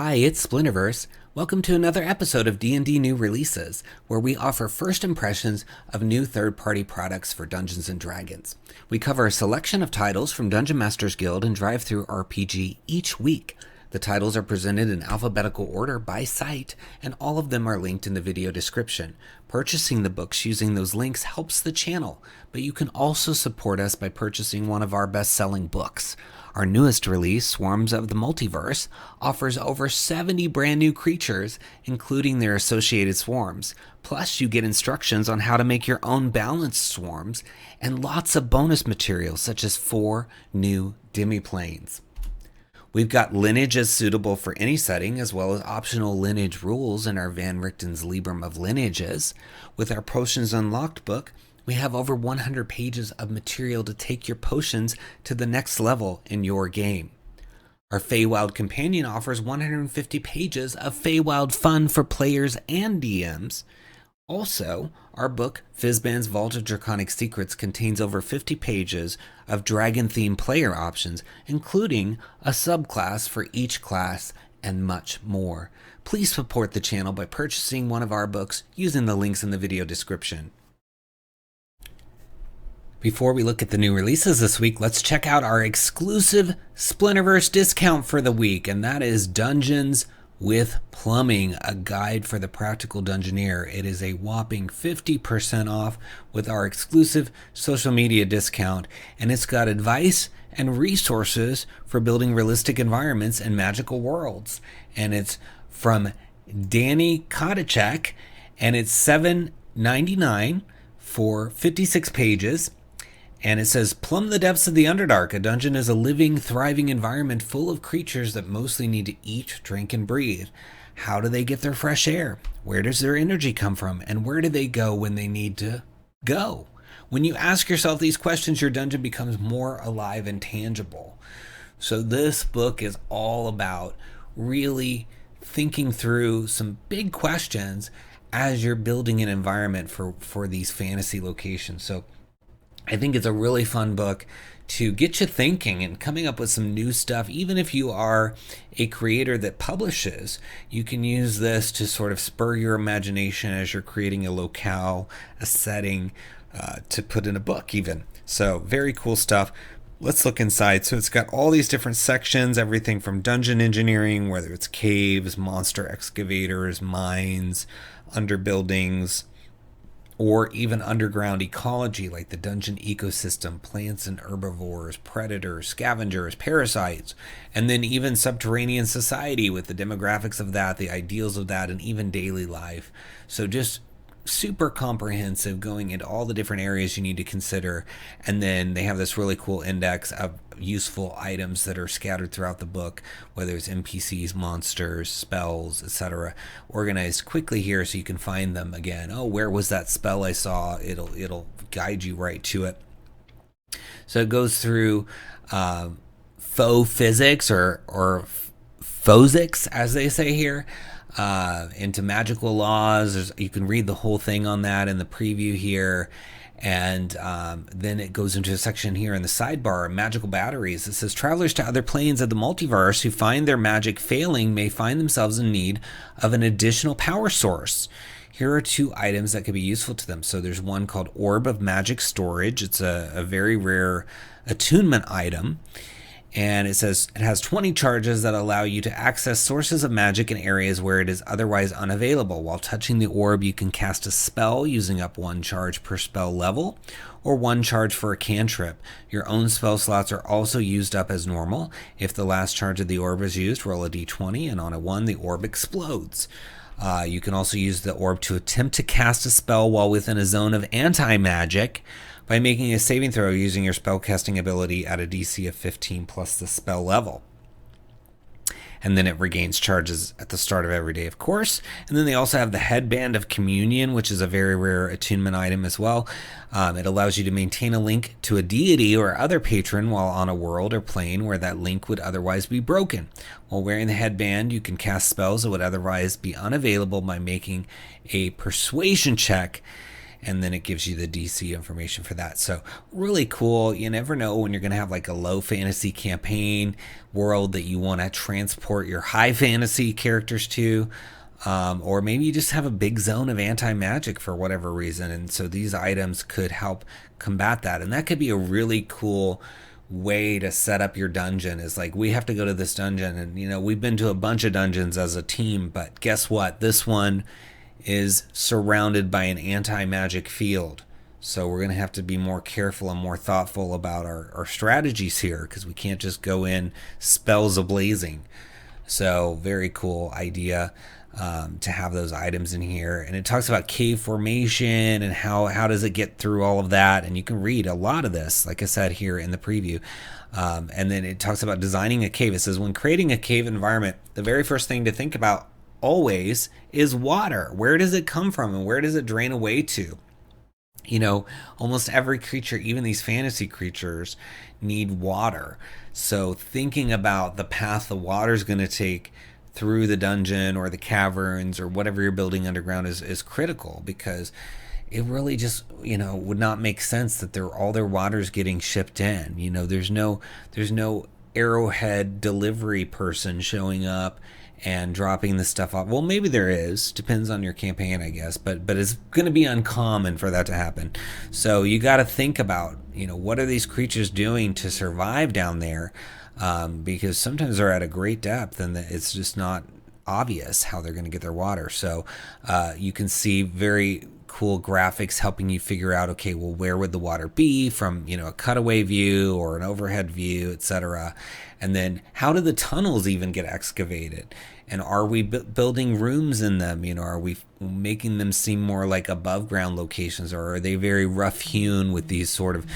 Hi, it's Splinterverse. Welcome to another episode of D&D New Releases, where we offer first impressions of new third-party products for Dungeons & Dragons. We cover a selection of titles from Dungeon Masters Guild and DriveThruRPG each week. The titles are presented in alphabetical order by site, and all of them are linked in the video description. Purchasing the books using those links helps the channel, but you can also support us by purchasing one of our best-selling books. Our newest release, Swarms of the Multiverse, offers over 70 brand new creatures, including their associated swarms. Plus, you get instructions on how to make your own balanced swarms, and lots of bonus materials such as 4 new demiplanes. We've got lineages suitable for any setting, as well as optional lineage rules in our Van Richten's Librum of Lineages. With our Potions Unlocked book, we have over 100 pages of material to take your potions to the next level in your game. Our Feywild Companion offers 150 pages of Feywild fun for players and DMs. Also, our book, Fizban's Vault of Draconic Secrets, contains over 50 pages of dragon-themed player options, including a subclass for each class and much more. Please support the channel by purchasing one of our books using the links in the video description. Before we look at the new releases this week, let's check out our exclusive Splinterverse discount for the week, and that is Dungeons with Plumbing, a guide for the practical dungeoneer. It is a whopping 50% off with our exclusive social media discount, and it's got advice and resources for building realistic environments and magical worlds. And it's from Danny Kodachek, and it's $7.99 for 56 pages. And it says, plumb the depths of the Underdark. A dungeon is a living, thriving environment full of creatures that mostly need to eat, drink, and breathe. How do they get their fresh air? Where does their energy come from? And where do they go when they need to go? When you ask yourself these questions, your dungeon becomes more alive and tangible. So this book is all about really thinking through some big questions as you're building an environment for these fantasy locations. So I think it's a really fun book to get you thinking and coming up with some new stuff. Even if you are a creator that publishes, you can use this to sort of spur your imagination as you're creating a locale, a setting, to put in a book even. So very cool stuff. Let's look inside. So it's got all these different sections, everything from dungeon engineering, whether it's caves, monster excavators, mines, underbuildings, or even underground ecology like the dungeon ecosystem, plants and herbivores, predators, scavengers, parasites, and then even subterranean society with the demographics of that, the ideals of that, and even daily life. So just super comprehensive, going into all the different areas you need to consider. And then they have this really cool index of useful items that are scattered throughout the book, whether it's NPCs, monsters, spells, etc., organized quickly here so you can find them again. Oh, where was that spell I saw? It'll guide you right to it. So it goes through faux physics or physics, as they say here, into magical laws. You can read the whole thing on that in the preview here. And then it goes into a section here in the sidebar, magical batteries. It says, travelers to other planes of the multiverse who find their magic failing may find themselves in need of an additional power source. Here are 2 items that could be useful to them. So there's one called Orb of Magic Storage. It's a very rare attunement item. And it says it has 20 charges that allow you to access sources of magic in areas where it is otherwise unavailable. While touching the orb, you can cast a spell using up 1 charge per spell level, or 1 charge for a cantrip. Your own spell slots are also used up as normal. If the last charge of the orb is used, roll a d20, and on a 1, the orb explodes. You can also use the orb to attempt to cast a spell while within a zone of anti-magic by making a saving throw using your spellcasting ability at a DC of 15 plus the spell level. And then it regains charges at the start of every day, of course. And then they also have the Headband of Communion, which is a very rare attunement item as well. It allows you to maintain a link to a deity or other patron while on a world or plane where that link would otherwise be broken. While wearing the headband, you can cast spells that would otherwise be unavailable by making a persuasion check. and then it gives you the DC information for that. So really cool. You never know when you're going to have like a low fantasy campaign world that you want to transport your high fantasy characters to. Or maybe you just have a big zone of anti-magic for whatever reason, and so these items could help combat that. And that could be a really cool way to set up your dungeon, is like, we have to go to this dungeon, and you know, we've been to a bunch of dungeons as a team, but guess what, this one is surrounded by an anti-magic field, so we're going to have to be more careful and more thoughtful about our strategies here, because we can't just go in spells a-blazing. So very cool idea to have those items in here. And it talks about cave formation and how does it get through all of that. And you can read a lot of this, like I said, here in the preview. And then it talks about designing a cave. It says, when creating a cave environment, the very first thing to think about always is water. Where does it come from and where does it drain away to? You know, almost every creature, even these fantasy creatures, need water. So thinking about the path the water is going to take through the dungeon or the caverns or whatever you're building underground is critical, because it really just, you know, would not make sense that all their water's getting shipped in. You know, there's no arrowhead delivery person showing up and dropping the stuff off. Well, maybe there is, depends on your campaign, I guess, but it's going to be uncommon for that to happen. So you got to think about, you know, what are these creatures doing to survive down there? Because sometimes they're at a great depth and it's just not obvious how they're going to get their water. So you can see very cool graphics helping you figure out, okay, well, where would the water be from, you know, a cutaway view or an overhead view, etc. And then how do the tunnels even get excavated? And are we building rooms in them? You know, are we making them seem more like above ground locations, or are they very rough hewn with these sort of,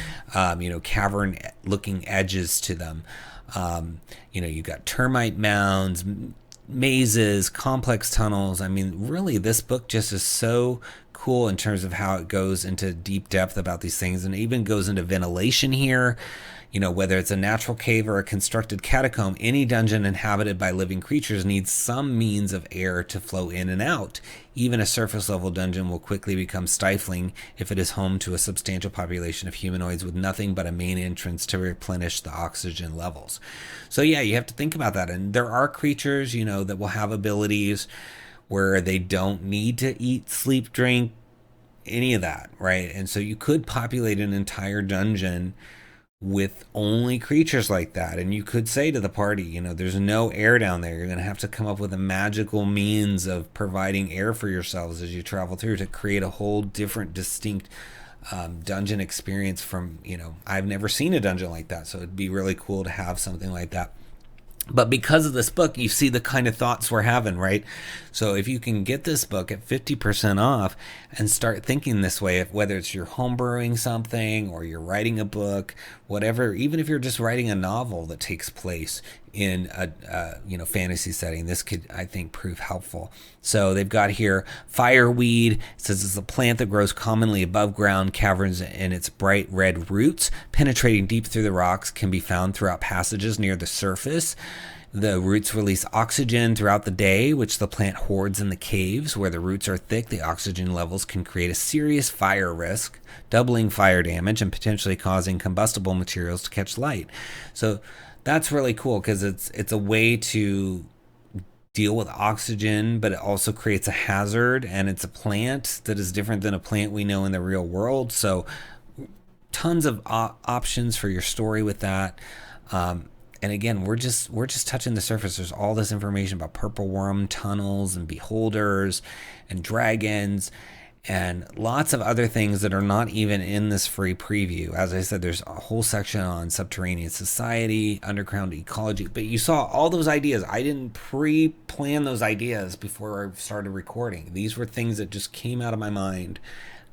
you know, cavern looking edges to them? You know, you've got termite mounds, mazes, complex tunnels. I mean, really, this book just is so cool in terms of how it goes into deep depth about these things, and it even goes into ventilation here. You know, whether it's a natural cave or a constructed catacomb, any dungeon inhabited by living creatures needs some means of air to flow in and out. Even a surface level dungeon will quickly become stifling if it is home to a substantial population of humanoids with nothing but a main entrance to replenish the oxygen levels. So yeah, you have to think about that. And there are creatures, you know, that will have abilities where they don't need to eat, sleep, drink, any of that, right? And so you could populate an entire dungeon with only creatures like that, and you could say to the party, you know, there's no air down there. You're going to have to come up with a magical means of providing air for yourselves as you travel through to create a whole different, distinct dungeon experience from, you know, I've never seen a dungeon like that, so it'd be really cool to have something like that. But because of this book, you see the kind of thoughts we're having, right? So if you can get this book at 50% off and start thinking this way, whether it's you're homebrewing something or you're writing a book, whatever, even if you're just writing a novel that takes place in a you know, fantasy setting, this could, I think, prove helpful. So they've got here fireweed. It says it's a plant that grows commonly above ground caverns, and its bright red roots penetrating deep through the rocks can be found throughout passages near the surface. The roots release oxygen throughout the day, which the plant hoards in the caves. Where the roots are thick, the oxygen levels can create a serious fire risk, doubling fire damage and potentially causing combustible materials to catch light. So that's really cool, because it's a way to deal with oxygen, but it also creates a hazard, and it's a plant that is different than a plant we know in the real world. So tons of options for your story with that. And again, we're just touching the surface. There's all this information about purple worm tunnels and beholders and dragons and lots of other things that are not even in this free preview. As I said, there's a whole section on subterranean society, underground ecology, but you saw all those ideas. I didn't pre-plan those ideas before I started recording. These were things that just came out of my mind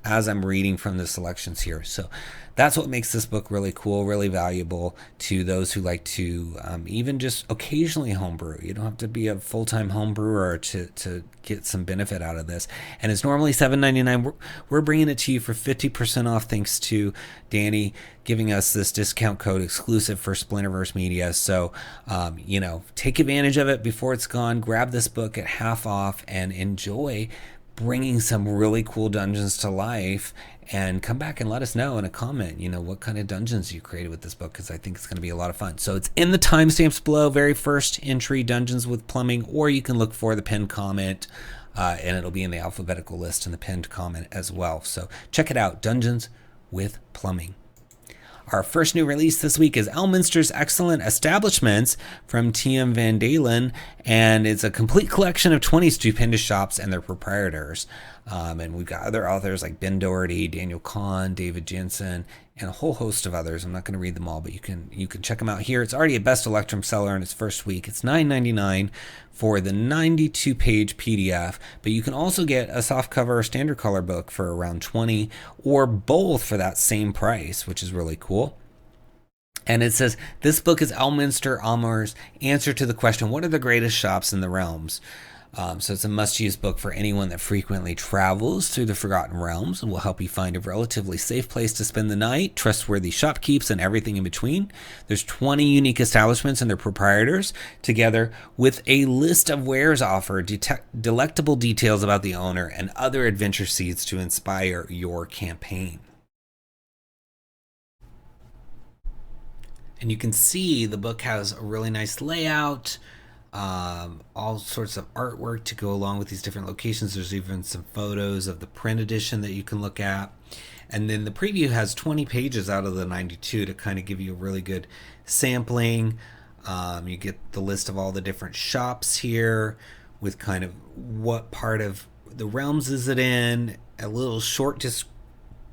as I'm reading from the selections here. So that's what makes this book really cool, really valuable to those who like to even just occasionally homebrew. You don't have to be a full-time homebrewer to get some benefit out of this. And it's normally $7.99. We're bringing it to you for 50% off, thanks to Danny giving us this discount code exclusive for Splinterverse Media. So, you know, take advantage of it before it's gone. Grab this book at half off and enjoy bringing some really cool dungeons to life. And come back and let us know in a comment, what kind of dungeons you created with this book, because I think it's going to be a lot of fun. So it's in the timestamps below, very first entry, Dungeons with Plumbing, or you can look for the pinned comment, and it'll be in the alphabetical list in the pinned comment as well. So check it out, Dungeons with Plumbing. Our first new release this week is Elminster's Excellent Establishments from T.M. Van Dalen, and it's a complete collection of 20 stupendous shops and their proprietors. And we've got other authors like Ben Doherty, Daniel Kahn, David Jensen, and a whole host of others. I'm not going to read them all, but you can check them out here. It's already a best Electrum seller in its first week. It's $9.99 for the 92-page PDF, but you can also get a softcover or standard color book for around $20, or both for that same price, which is really cool. And it says, this book is Elminster Amur's answer to the question, what are the greatest shops in the realms? So it's a must-use book for anyone that frequently travels through the Forgotten Realms, and will help you find a relatively safe place to spend the night, trustworthy shopkeepers, and everything in between. There's 20 unique establishments and their proprietors, together with a list of wares offered, delectable details about the owner, and other adventure seeds to inspire your campaign. And you can see the book has a really nice layout, all sorts of artwork to go along with these different locations. There's even some photos of the print edition that you can look at. And then the preview has 20 pages out of the 92 to kind of give you a really good sampling. You get the list of all the different shops here with kind of what part of the realms is it in, a little short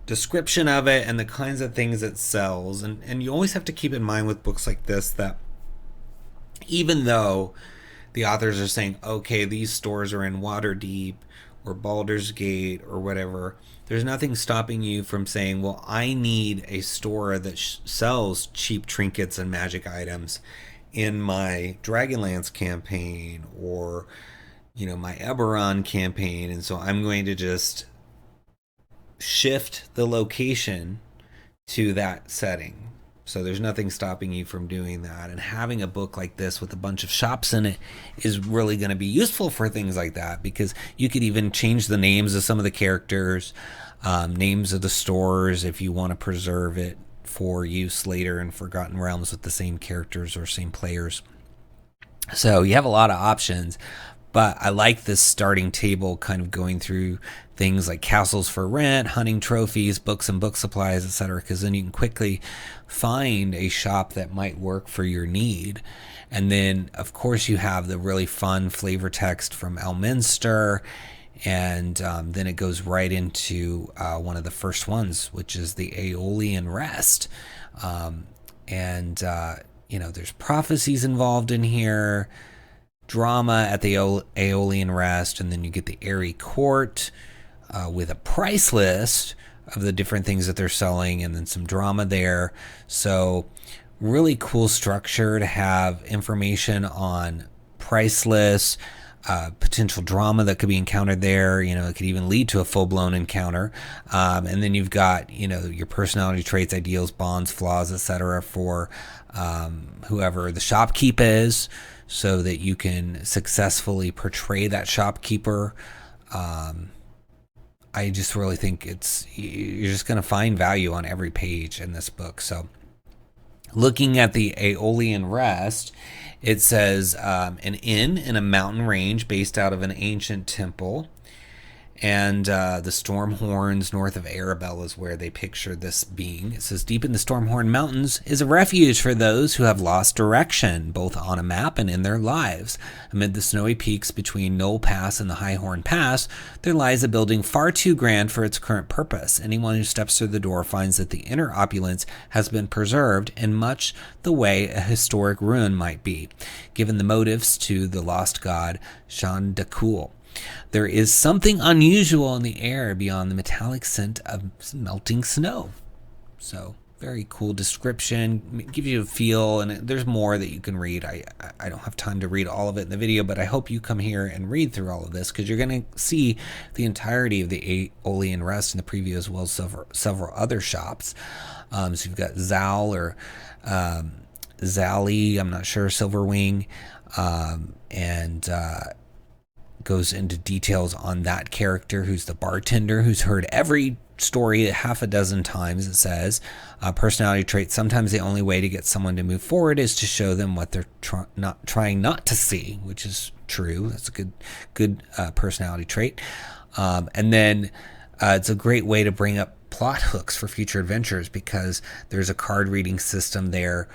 description of it, and the kinds of things it sells. And you always have to keep in mind with books like this that even though the authors are saying, okay, these stores are in Waterdeep or Baldur's Gate or whatever, there's nothing stopping you from saying, well, I need a store that sells cheap trinkets and magic items in my Dragonlance campaign, or my Eberron campaign, and so I'm going to just shift the location to that setting. So there's nothing stopping you from doing that. And having a book like this with a bunch of shops in it is really going to be useful for things like that, because you could even change the names of some of the characters, names of the stores, if you want to preserve it for use later in Forgotten Realms with the same characters or same players. So you have a lot of options. But I like this starting table kind of going through things like castles for rent, hunting trophies, books and book supplies, etc., because then you can quickly find a shop that might work for your need. And then, of course, you have the really fun flavor text from Elminster, and then it goes right into one of the first ones, which is the Aeolian Rest. There's prophecies involved in here, drama at the Aeolian Rest, and then you get the Airy Court with a price list of the different things that they're selling, and then some drama there. So really cool structure to have information on price lists, potential drama that could be encountered there. It could even lead to a full-blown encounter. And then you've got, your personality traits, ideals, bonds, flaws, etc. for whoever the shopkeep is, so that you can successfully portray that shopkeeper. I just really think you're just going to find value on every page in this book. So looking at the Aeolian Rest, it says an inn in a mountain range based out of an ancient temple. And the Stormhorns north of Arabelle is where they picture this being. It says, deep in the Stormhorn Mountains is a refuge for those who have lost direction, both on a map and in their lives. Amid the snowy peaks between Knoll Pass and the Highhorn Pass, there lies a building far too grand for its current purpose. Anyone who steps through the door finds that the inner opulence has been preserved in much the way a historic ruin might be, given the motifs to the lost god 𝘽𝙤𝙀𝙀. There is something unusual in the air beyond the metallic scent of melting snow. So, very cool description. Gives you a feel, and there's more that you can read. I don't have time to read all of it in the video, but I hope you come here and read through all of this, because you're going to see the entirety of the Aeolian Rest in the preview, as well as several other shops. So you've got Zal or Zally, I'm not sure, Silverwing, and goes into details on that character who's the bartender, who's heard every story half a dozen times. It says personality trait: sometimes the only way to get someone to move forward is to show them what they're trying not to see, which is true. That's a good personality trait. And then it's a great way to bring up plot hooks for future adventures, because there's a card reading system there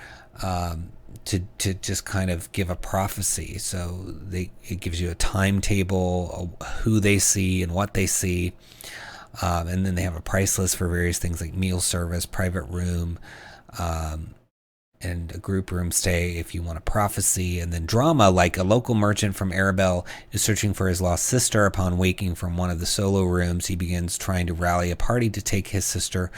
to just kind of give a prophecy. So it gives you a timetable, who they see and what they see. And then they have a price list for various things like meal service, private room, and a group room stay if you want a prophecy. And then drama, like a local merchant from Arabelle is searching for his lost sister. Upon waking from one of the solo rooms, he begins trying to rally a party to take his sister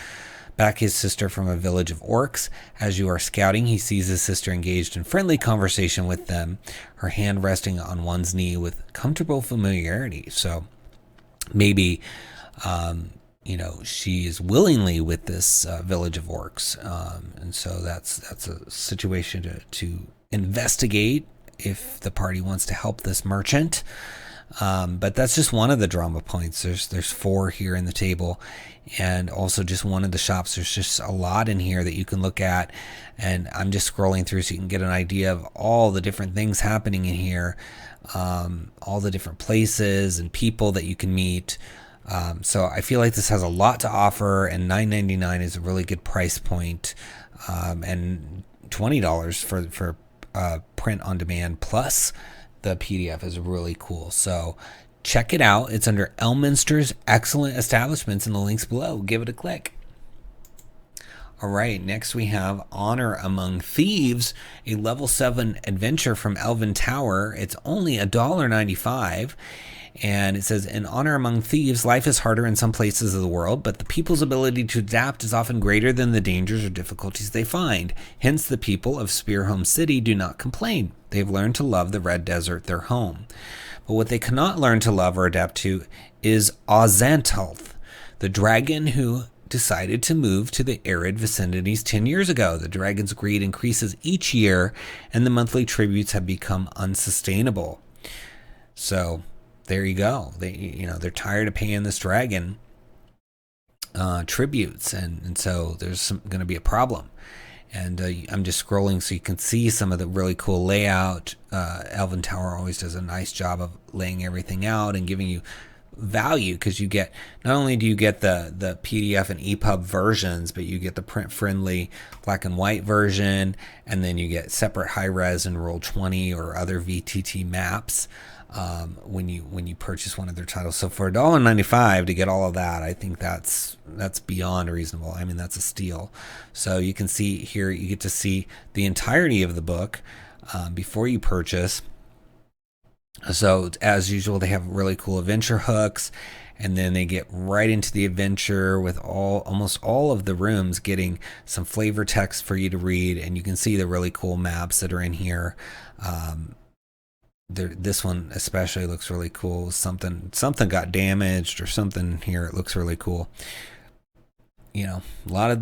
from a village of orcs. As you are scouting, he sees his sister engaged in friendly conversation with them, her hand resting on one's knee with comfortable familiarity. So maybe she is willingly with this village of orcs, and so that's a situation to investigate if the party wants to help this merchant. But that's just one of the drama points. There's 4 here in the table, and also just one of the shops. There's just a lot in here that you can look at, and I'm just scrolling through so you can get an idea of all the different things happening in here, all the different places and people that you can meet. So I feel like this has a lot to offer, and $9.99 is a really good price point, and $20 for print on demand plus the PDF is really cool. So check it out. It's under Elminster's Excellent Establishments in the links below. Give it a click. All right, next we have Honor Among Thieves, a level 7 adventure from Elven Tower. It's only $1.95. And it says, in Honor Among Thieves, life is harder in some places of the world, but the people's ability to adapt is often greater than the dangers or difficulties they find. Hence, the people of Spearhome City do not complain. They've learned to love the Red Desert, their home. But what they cannot learn to love or adapt to is 𝙤𝙘𝙘𝙧𝙀, the dragon who decided to move to the arid vicinities 10 years ago. The dragon's greed increases each year, and the monthly tributes have become unsustainable. So there you go. They're tired of paying this dragon tributes, and so there's going to be a problem. And I'm just scrolling so you can see some of the really cool layout. Elven Tower always does a nice job of laying everything out and giving you value, because you get, not only do you get the PDF and EPUB versions, but you get the print-friendly black and white version, and then you get separate high-res and Roll20 or other VTT maps when you purchase one of their titles. So for $1.95 to get all of that, I think that's beyond reasonable. I mean, that's a steal. So you can see here, you get to see the entirety of the book before you purchase. So as usual, they have really cool adventure hooks, and then they get right into the adventure with almost all of the rooms getting some flavor text for you to read, and you can see the really cool maps that are in here. This one especially looks really cool. Something got damaged or something here. It looks really cool. A lot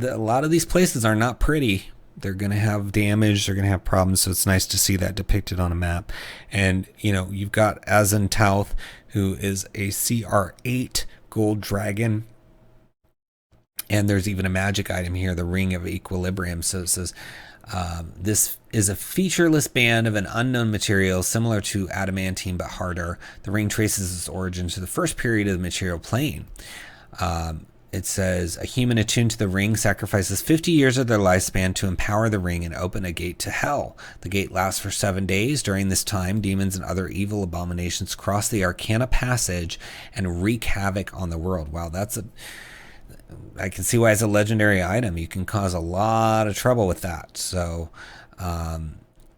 of these places are not pretty. They're going to have damage. They're going to have problems. So it's nice to see that depicted on a map. And, you've got 𝙤𝙘𝙘𝙧𝙀, who is a CR8 gold dragon. And there's even a magic item here, the Ring of Equilibrium. So it says, this is a featureless band of an unknown material similar to adamantine but harder. The ring traces its origin to the first period of the material plane. It says, a human attuned to the ring sacrifices 50 years of their lifespan to empower the ring and open a gate to hell. The gate lasts for 7 days. During this time, demons and other evil abominations cross the Arcana Passage and wreak havoc on the world. Wow, I can see why it's a legendary item. You can cause a lot of trouble with that. So,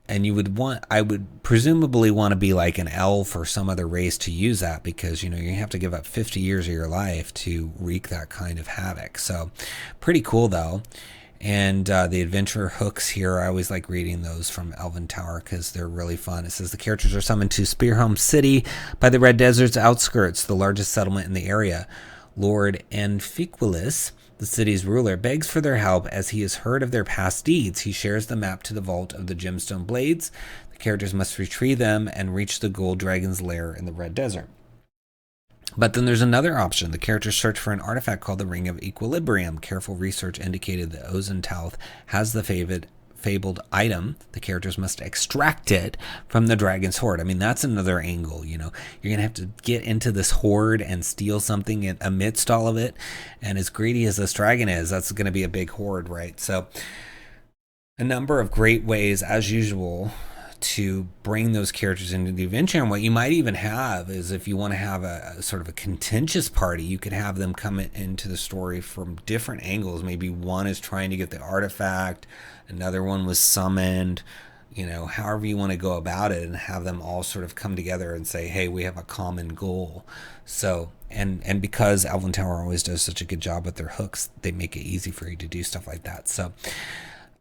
and I would presumably want to be like an elf or some other race to use that, because, you have to give up 50 years of your life to wreak that kind of havoc. So pretty cool though. And the adventure hooks here, I always like reading those from Elven Tower because they're really fun. It says the characters are summoned to Spearhome City by the Red Desert's outskirts, the largest settlement in the area. Lord Amphiquilus, the city's ruler, begs for their help as he has heard of their past deeds. He shares the map to the vault of the gemstone blades. The characters must retrieve them and reach the gold dragon's lair in the Red Desert. But then there's another option. The characters search for an artifact called the Ring of Equilibrium. Careful research indicated that 𝙤𝙤𝙘𝙀 has the fabled item. The characters must extract it from the dragon's hoard. I mean, that's another angle, you know. You're going to have to get into this hoard and steal something amidst all of it. And as greedy as this dragon is, that's going to be a big hoard, right? So a number of great ways, as usual, to bring those characters into the adventure. And what you might even have is, if you want to have a sort of a contentious party, you could have them come into the story from different angles. Maybe one is trying to get the artifact, another one was summoned, you know, however you want to go about it, and have them all sort of come together and say, hey, we have a common goal. So, and because Elven Tower always does such a good job with their hooks, they make it easy for you to do stuff like that. So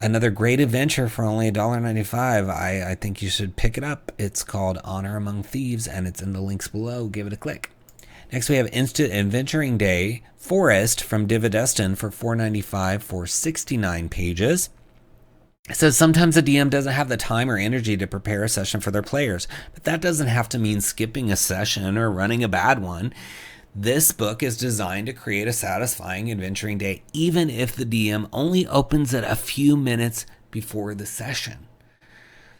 another great adventure for only $1.95. I think you should pick it up. It's called Honor Among Thieves, and it's in the links below. Give it a click. Next, we have Instant Adventuring Day Forest from Dividestin for $4.95 for 69 pages. It says sometimes a DM doesn't have the time or energy to prepare a session for their players, but that doesn't have to mean skipping a session or running a bad one. This book is designed to create a satisfying adventuring day, even if the DM only opens it a few minutes before the session.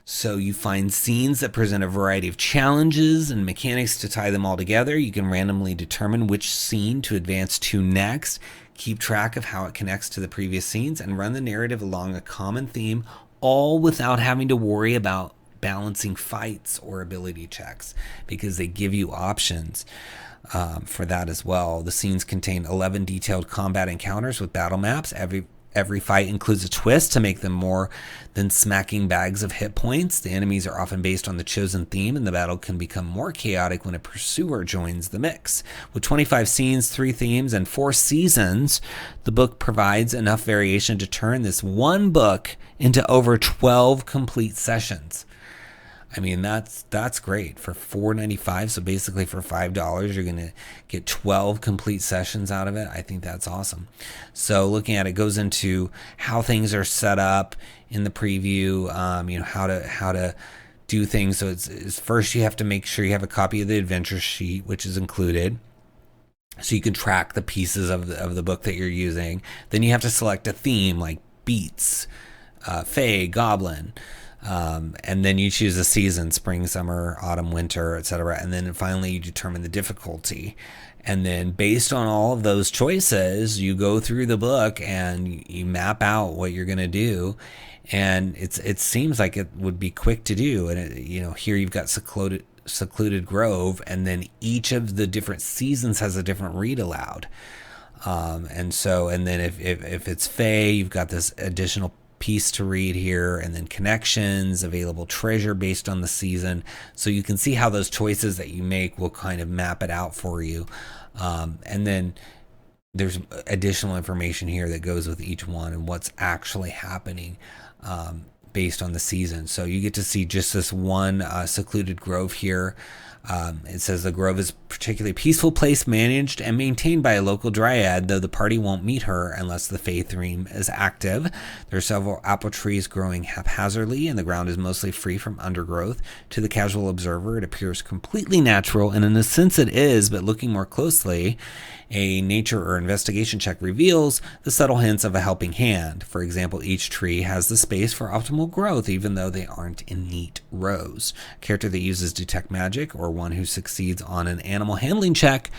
So you find scenes that present a variety of challenges and mechanics to tie them all together. You can randomly determine which scene to advance to next, keep track of how it connects to the previous scenes, and run the narrative along a common theme, all without having to worry about balancing fights or ability checks, because they give you options for that as well. The scenes contain 11 detailed combat encounters with battle maps. Every fight includes a twist to make them more than smacking bags of hit points. The enemies are often based on the chosen theme, and the battle can become more chaotic when a pursuer joins the mix. With 25 scenes, 3 themes, and 4 seasons, the book provides enough variation to turn this one book into over 12 complete sessions. I mean, that's great for $4.95. So basically for $5, you're going to get 12 complete sessions out of it. I think that's awesome. So looking at it, goes into how things are set up in the preview, you know, how to do things. So it's first you have to make sure you have a copy of the adventure sheet, which is included, so you can track the pieces of the book that you're using. Then you have to select a theme like beats, fae, goblin. And then you choose a season: spring, summer, autumn, winter, etc. And then finally you determine the difficulty. And then based on all of those choices, you go through the book and you map out what you're going to do. And it seems like it would be quick to do. And you know, here you've got secluded grove, and then each of the different seasons has a different read aloud. And then if it's fae, you've got this additional piece to read here, and then connections, available treasure based on the season. So you can see how those choices that you make will kind of map it out for you. And then there's additional information here that goes with each one and what's actually happening based on the season. So you get to see just this one secluded grove here. It says the grove is a particularly peaceful place managed and maintained by a local dryad, though the party won't meet her unless the fae theme is active. There are several apple trees growing haphazardly, and the ground is mostly free from undergrowth. To the casual observer, it appears completely natural, and in a sense it is, but looking more closely, a nature or investigation check reveals the subtle hints of a helping hand. For example, each tree has the space for optimal growth, even though they aren't in neat rows. A character that uses Detect Magic, or one who succeeds on an animal handling check,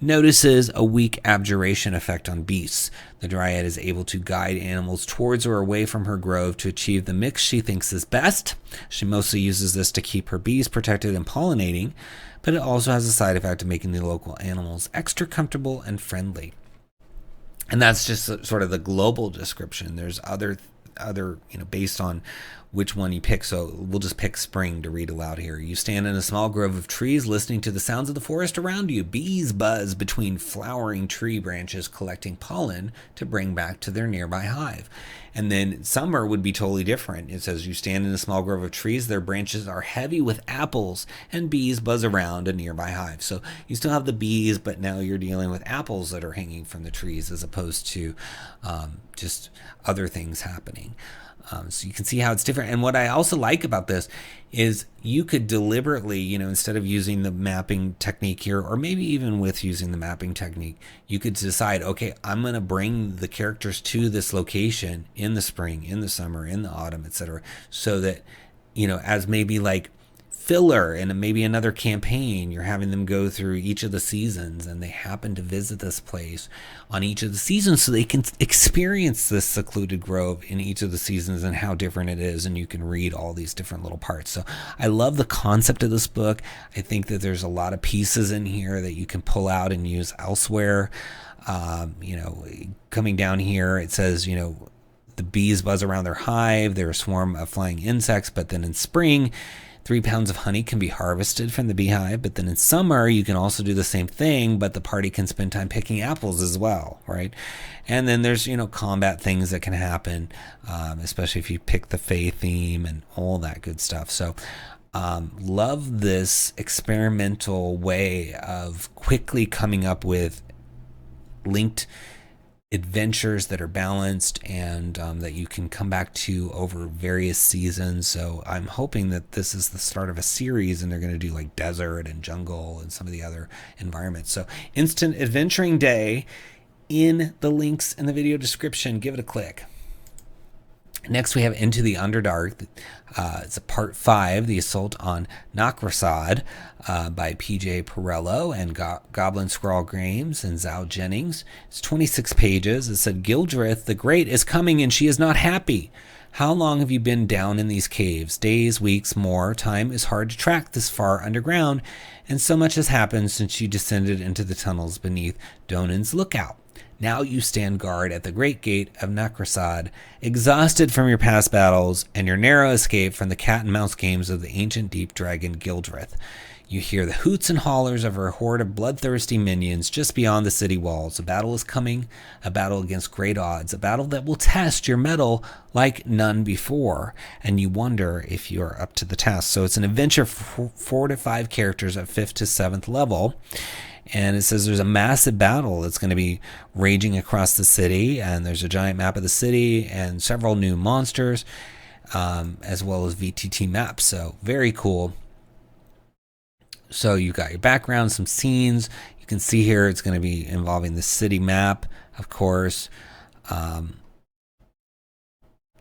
notices a weak abjuration effect on beasts. The dryad is able to guide animals towards or away from her grove to achieve the mix she thinks is best. She mostly uses this to keep her bees protected and pollinating, but it also has a side effect of making the local animals extra comfortable and friendly. And that's just sort of the global description. There's other other, based on which one you pick. So we'll just pick spring to read aloud here. You stand in a small grove of trees, listening to the sounds of the forest around you. Bees buzz between flowering tree branches, collecting pollen to bring back to their nearby hive. And then summer would be totally different. It says you stand in a small grove of trees. Their branches are heavy with apples, and bees buzz around a nearby hive. So you still have the bees, but now you're dealing with apples that are hanging from the trees as opposed to just other things happening. So you can see how it's different. And what I also like about this is you could deliberately, instead of using the mapping technique here, or maybe even with using the mapping technique, you could decide, okay, I'm going to bring the characters to this location in the spring, in the summer, in the autumn, etc. So that, as maybe like filler and maybe another campaign, you're having them go through each of the seasons, and they happen to visit this place on each of the seasons so they can experience this secluded grove in each of the seasons and how different it is, and you can read all these different little parts. So I love the concept of this book. I think that there's a lot of pieces in here that you can pull out and use elsewhere. Coming down here, it says, the bees buzz around their hive. They're a swarm of flying insects, but then in spring, 3 pounds of honey can be harvested from the beehive, but then in summer you can also do the same thing, but the party can spend time picking apples as well, right? And then there's, combat things that can happen, especially if you pick the Fae theme and all that good stuff. So love this experimental way of quickly coming up with linked adventures that are balanced and that you can come back to over various seasons. So I'm hoping that this is the start of a series, and they're going to do like desert and jungle and some of the other environments. So Instant Adventuring Day, in the links in the video description. Give it a click. Next, we have Into the Underdark. It's a part 5, The Assault on Naakrasad, by P.J. Perello and Goblin Scrawl Games and Zhao Jennings. It's 26 pages. It said, Gildreth the Great is coming, and she is not happy. How long have you been down in these caves? Days, weeks, more. Time is hard to track this far underground, and so much has happened since you descended into the tunnels beneath Donan's Lookout. Now you stand guard at the great gate of Naakrasad, exhausted from your past battles and your narrow escape from the cat and mouse games of the ancient deep dragon Gildreth. You hear the hoots and hollers of her horde of bloodthirsty minions just beyond the city walls. A battle is coming, a battle against great odds, a battle that will test your mettle like none before, and you wonder if you are up to the task. So it's an adventure for 4 to 5 characters at 5th to 7th level. And it says there's a massive battle that's going to be raging across the city, and there's a giant map of the city and several new monsters, as well as VTT maps. So very cool. So you've got your background, some scenes. You can see here it's going to be involving the city map, of course. And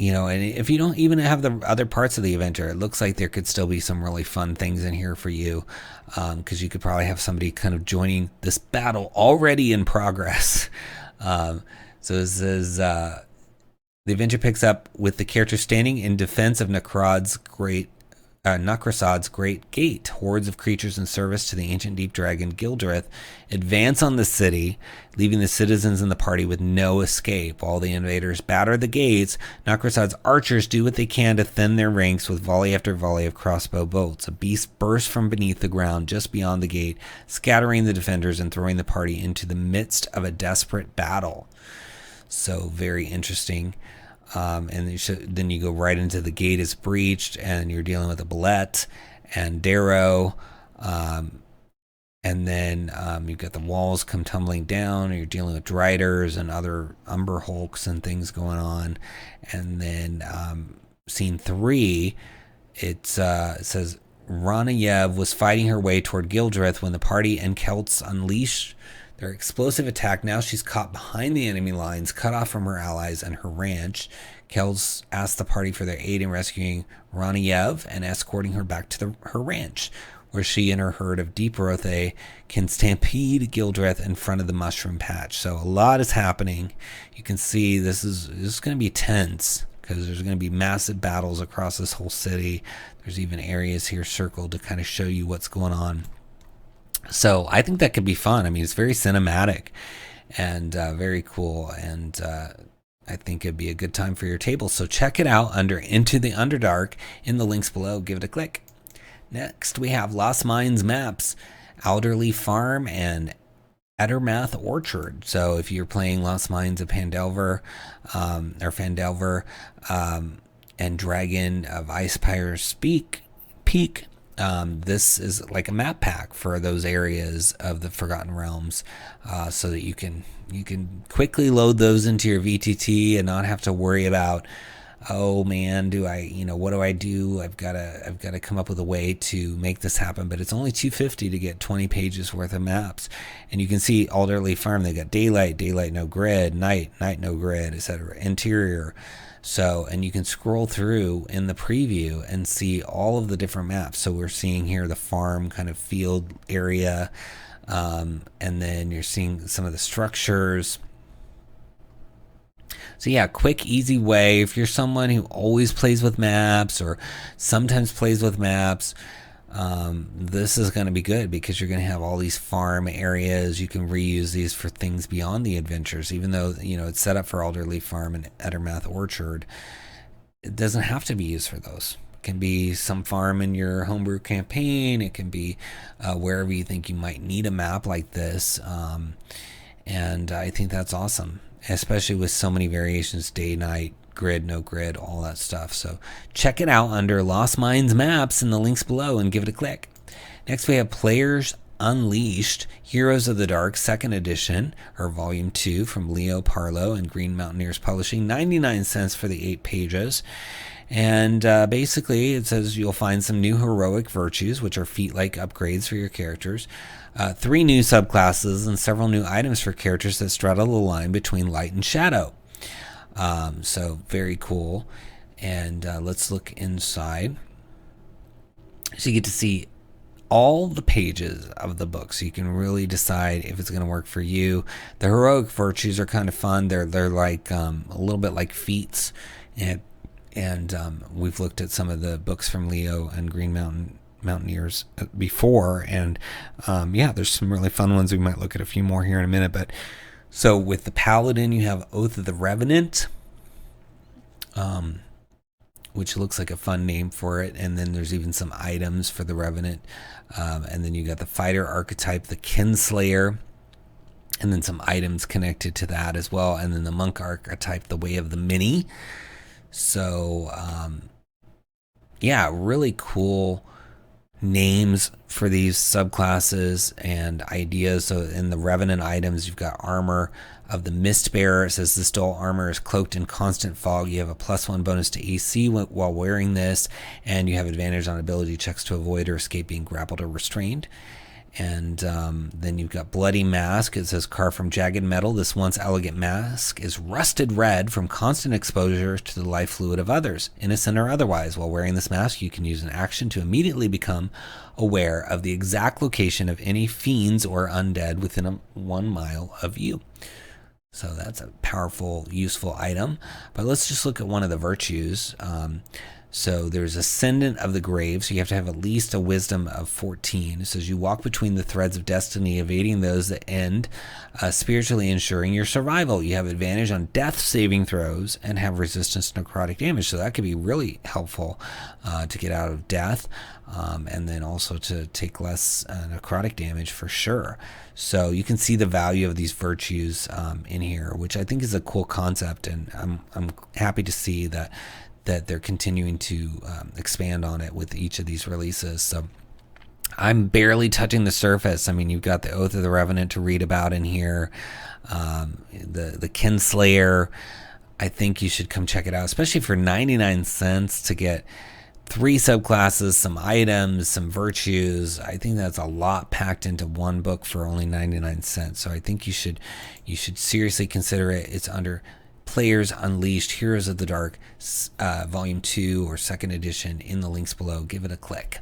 if you don't even have the other parts of the adventure, it looks like there could still be some really fun things in here for you, because you could probably have somebody kind of joining this battle already in progress. So this is the adventure picks up with the character standing in defense of Naakrasad's great gate. Hordes of creatures in service to the ancient deep dragon Gildreth advance on the city, leaving the citizens in the party with no escape. While the invaders batter the gates, Naakrasad's archers do what they can to thin their ranks with volley after volley of crossbow bolts. A beast bursts from beneath the ground just beyond the gate, scattering the defenders and throwing the party into the midst of a desperate battle. So very interesting. And then you go right into the gate is breached, and you're dealing with a Bullet and Darrow. And then you've got the walls come tumbling down, and you're dealing with Driders and other Umber Hulks and things going on. And then scene 3, it says, Ranayev was fighting her way toward Gildreth when the party and Celts unleashed their explosive attack. Now she's caught behind the enemy lines, cut off from her allies and her ranch. Celts asked the party for their aid in rescuing Ranayev and escorting her back to her ranch, where she and her herd of deep Rothe can stampede Gildreth in front of the mushroom patch. So a lot is happening. You can see this is going to be tense, because there's going to be massive battles across this whole city. There's even areas here circled to kind of show you what's going on. So I think that could be fun. I mean, it's very cinematic and very cool. And I think it'd be a good time for your table. So check it out under Into the Underdark in the links below. Give it a click. Next, we have Lost Mines maps, Alderleaf Farm and Edermath Orchard. So if you're playing Lost Mines of Phandelver, and Dragon of Icepire's Peak, this is like a map pack for those areas of the Forgotten Realms, so that you can quickly load those into your VTT and not have to worry about, oh man, what do I do? I've got to come up with a way to make this happen. But it's only $250 to get 20 pages worth of maps. And you can see Alderleaf Farm, they got daylight no grid, night no grid, etc. Interior. So, and you can scroll through in the preview and see all of the different maps. So we're seeing here the farm kind of field area, and then you're seeing some of the structures. So yeah, quick, easy way. If you're someone who always plays with maps or sometimes plays with maps, this is going to be good because you're going to have all these farm areas. You can reuse these for things beyond the adventures, even though, it's set up for Alderleaf Farm and Edermath Orchard. It doesn't have to be used for those. It can be some farm in your homebrew campaign. It can be wherever you think you might need a map like this. And I think that's awesome, especially with so many variations, day, night, grid, no grid, all that stuff. So check it out under Lost Mines Maps in the links below and give it a click. Next, we have Players Unleashed, Heroes of the Dark, 2nd edition, or Volume 2 from Leo Parlow and Green Mountaineers Publishing, 99 cents for the 8 pages. And basically, it says you'll find some new heroic virtues, which are feat-like upgrades for your characters, 3 new subclasses, and several new items for characters that straddle the line between light and shadow. So very cool. And let's look inside. So you get to see all the pages of the book, so you can really decide if it's going to work for you. The heroic virtues are kind of fun. They're like a little bit like feats, and we've looked at some of the books from Leo and Green Mountaineers before, and there's some really fun ones. We might look at a few more here in a minute. But so with the Paladin, you have Oath of the Revenant, which looks like a fun name for it. And then there's even some items for the Revenant. And then you got the Fighter archetype, the Kinslayer, and then some items connected to that as well. And then the Monk archetype, the Way of the Many. So, really cool names for these subclasses and ideas. So in the Revenant items, you've got Armor of the Mistbearer. It says this dull armor is cloaked in constant fog. You have a +1 bonus to AC while wearing this, and you have advantage on ability checks to avoid or escape being grappled or restrained. And then you've got Bloody Mask. It says carved from jagged metal. This once elegant mask is rusted red from constant exposure to the life fluid of others, innocent or otherwise. While wearing this mask, you can use an action to immediately become aware of the exact location of any fiends or undead within 1 mile of you. So that's a powerful, useful item. But let's just look at one of the virtues. So there's Ascendant of the Grave, so you have to have at least a wisdom of 14. It says you walk between the threads of destiny, evading those that end, spiritually ensuring your survival. You have advantage on death saving throws and have resistance to necrotic damage. So that could be really helpful to get out of death, and then also to take less necrotic damage for sure. So you can see the value of these virtues in here, which I think is a cool concept, and I'm happy to see that they're continuing to expand on it with each of these releases. So I'm barely touching the surface. I mean, you've got the Oath of the Revenant to read about in here. The Kinslayer, I think you should come check it out, especially for 99 cents to get 3 subclasses, some items, some virtues. I think that's a lot packed into one book for only 99 cents. So I think you should seriously consider it. It's under Players Unleashed, Heroes of the Dark, Volume 2 or 2nd edition in the links below. Give it a click.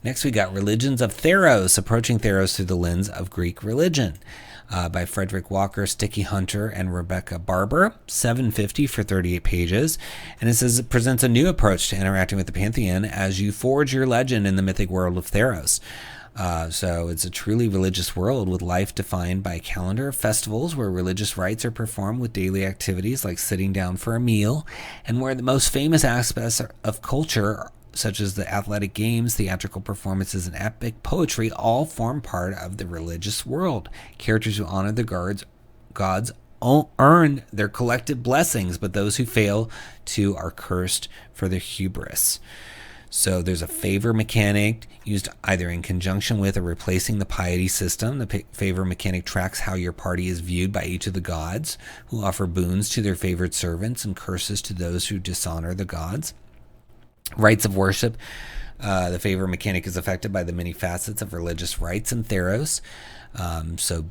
Next, we got Religions of Theros, Approaching Theros Through the Lens of Greek Religion, by Frederick Walker, Sticky Hunter, and Rebecca Barber, $7.50 for 38 pages. And it says it presents a new approach to interacting with the Pantheon as you forge your legend in the mythic world of Theros. So it's a truly religious world with life defined by a calendar of festivals where religious rites are performed with daily activities like sitting down for a meal, and where the most famous aspects of culture, such as the athletic games, theatrical performances, and epic poetry, all form part of the religious world. Characters who honor the gods earn their collective blessings, but those who fail to are cursed for their hubris. So there's a favor mechanic used either in conjunction with or replacing the piety system. The favor mechanic tracks how your party is viewed by each of the gods, who offer boons to their favored servants and curses to those who dishonor the gods. Rites of worship. The favor mechanic is affected by the many facets of religious rites in Theros. So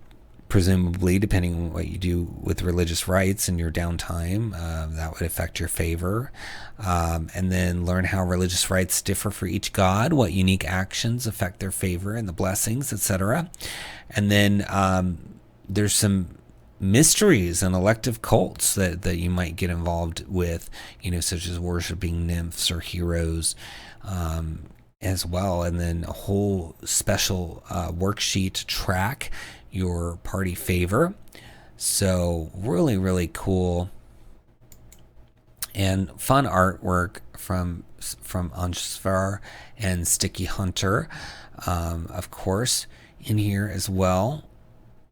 presumably, depending on what you do with religious rites in your downtime, that would affect your favor. And then learn how religious rites differ for each god, what unique actions affect their favor and the blessings, etc. And then there's some mysteries and elective cults that you might get involved with, such as worshiping nymphs or heroes, as well. And then a whole special worksheet to track your party favor. So really, really cool and fun artwork from Ansvar and Sticky Hunter, of course, in here as well.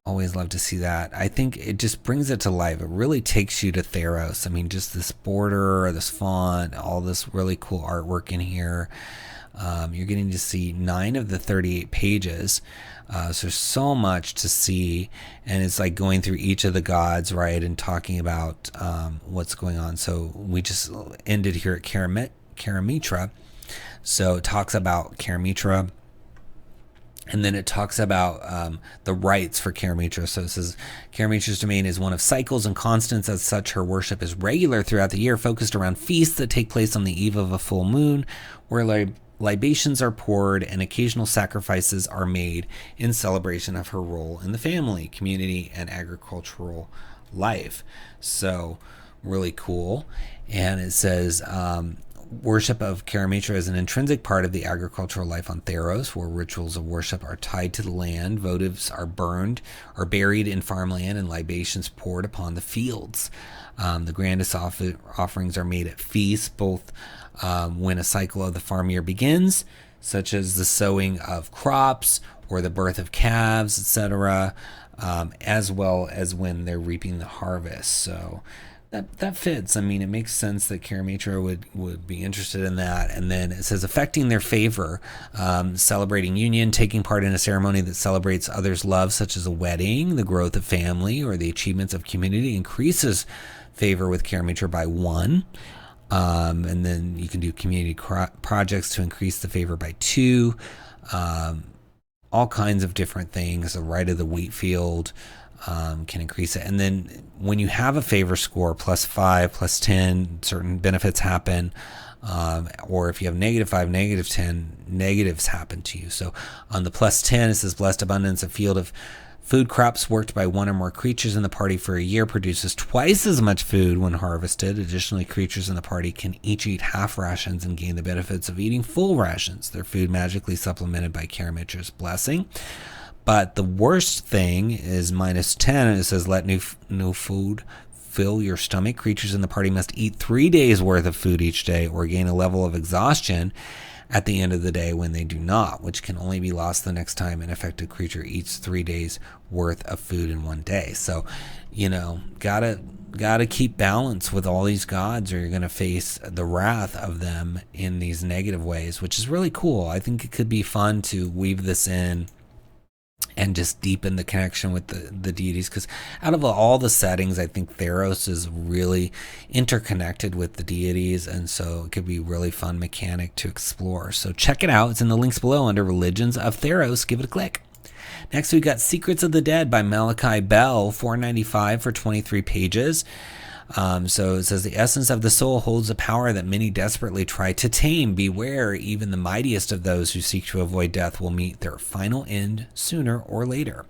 Always love to see that. I think it just brings it to life. It really takes you to Theros. I mean, just this border, this font, all this really cool artwork in here. You're getting to see 9 of the 38 pages. So there's so much to see, and it's like going through each of the gods, right, and talking about what's going on. So we just ended here at Karamitra. So it talks about Karamitra, and then it talks about the rites for Karamitra. So it says, Karamitra's domain is one of cycles and constants. As such, her worship is regular throughout the year, focused around feasts that take place on the eve of a full moon, where libations are poured and occasional sacrifices are made in celebration of her role in the family, community, and agricultural life. So really cool. And it says, worship of Karamitra is an intrinsic part of the agricultural life on Theros, where rituals of worship are tied to the land, votives are buried in farmland, and libations poured upon the fields. The grandest offerings are made at feasts, both when a cycle of the farm year begins, such as the sowing of crops or the birth of calves, etc., as well as when they're reaping the harvest. So that fits. I mean, it makes sense that Karamitra would be interested in that. And then it says, affecting their favor, celebrating union, taking part in a ceremony that celebrates others' love, such as a wedding, the growth of family, or the achievements of community, increases favor with Karamitra by 1. And then you can do community projects to increase the favor by 2. All kinds of different things. The right of the wheat field can increase it. And then when you have a favor score, +5, +10, certain benefits happen. Or if you have -5, -10, negatives happen to you. So on the +10, it says, blessed abundance, a field of food crops worked by 1 or more creatures in the party for a year produces twice as much food when harvested. Additionally, creatures in the party can each eat half rations and gain the benefits of eating full rations. Their food magically supplemented by Karamitra's blessing. But the worst thing is -10, and it says, let no food fill your stomach. Creatures in the party must eat 3 days worth of food each day or gain a level of exhaustion at the end of the day when they do not, which can only be lost the next time an affected creature eats 3 days worth of food in 1 day. So, gotta keep balance with all these gods, or you're gonna face the wrath of them in these negative ways, which is really cool. I think it could be fun to weave this in and just deepen the connection with the deities, because out of all the settings, I think Theros is really interconnected with the deities, and so it could be a really fun mechanic to explore. So check it out. It's in the links below under Religions of Theros. Give it a click. Next, we got Secrets of the Dead by Malachi Bell, $4.95 for 23 pages. So it says, the essence of the soul holds a power that many desperately try to tame. Beware, even the mightiest of those who seek to avoid death will meet their final end sooner or later.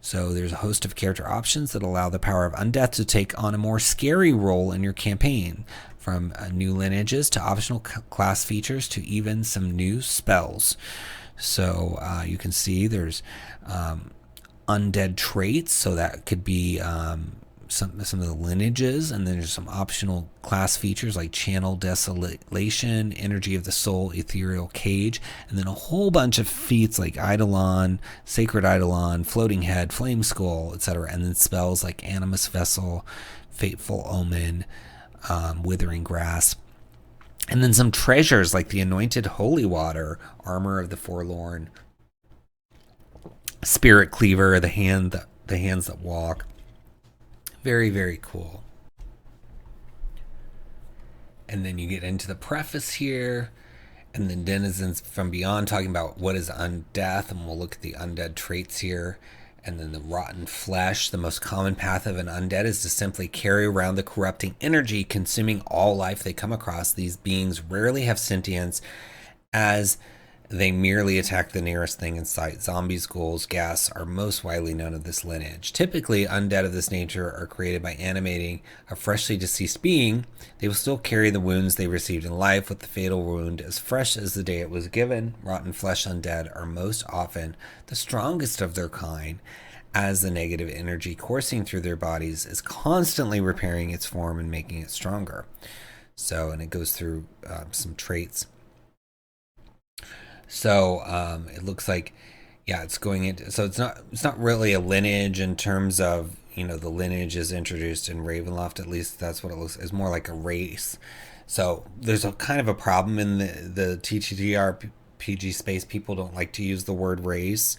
So there's a host of character options that allow the power of undeath to take on a more scary role in your campaign, from new lineages to optional class features to even some new spells. So you can see there's undead traits, so that could be some of the lineages, and then there's some optional class features like Channel Desolation, Energy of the Soul, Ethereal Cage, and then a whole bunch of feats like Eidolon, Sacred Eidolon, Floating Head, Flame Skull, etc., and then spells like Animus Vessel, Fateful Omen, Withering Grasp, and then some treasures like the Anointed Holy Water, Armor of the Forlorn, Spirit Cleaver, the hands that walk. Very, very cool. And then you get into the preface here, and then Denizens from Beyond talking about what is undeath, and we'll look at the undead traits here. And then the rotten flesh. The most common path of an undead is to simply carry around the corrupting energy, consuming all life they come across. These beings rarely have sentience, as they merely attack the nearest thing in sight. Zombies, ghouls, ghasts are most widely known of this lineage. Typically, undead of this nature are created by animating a freshly deceased being. They will still carry the wounds they received in life, with the fatal wound as fresh as the day it was given. Rotten flesh undead are most often the strongest of their kind, as the negative energy coursing through their bodies is constantly repairing its form and making it stronger. So, and it goes through some traits. So it looks like, yeah, it's going into, so it's not really a lineage in terms of, the lineage is introduced in Ravenloft, at least that's what it looks. It's more like a race. So there's a kind of a problem in the TTRPG space. People don't like to use the word race,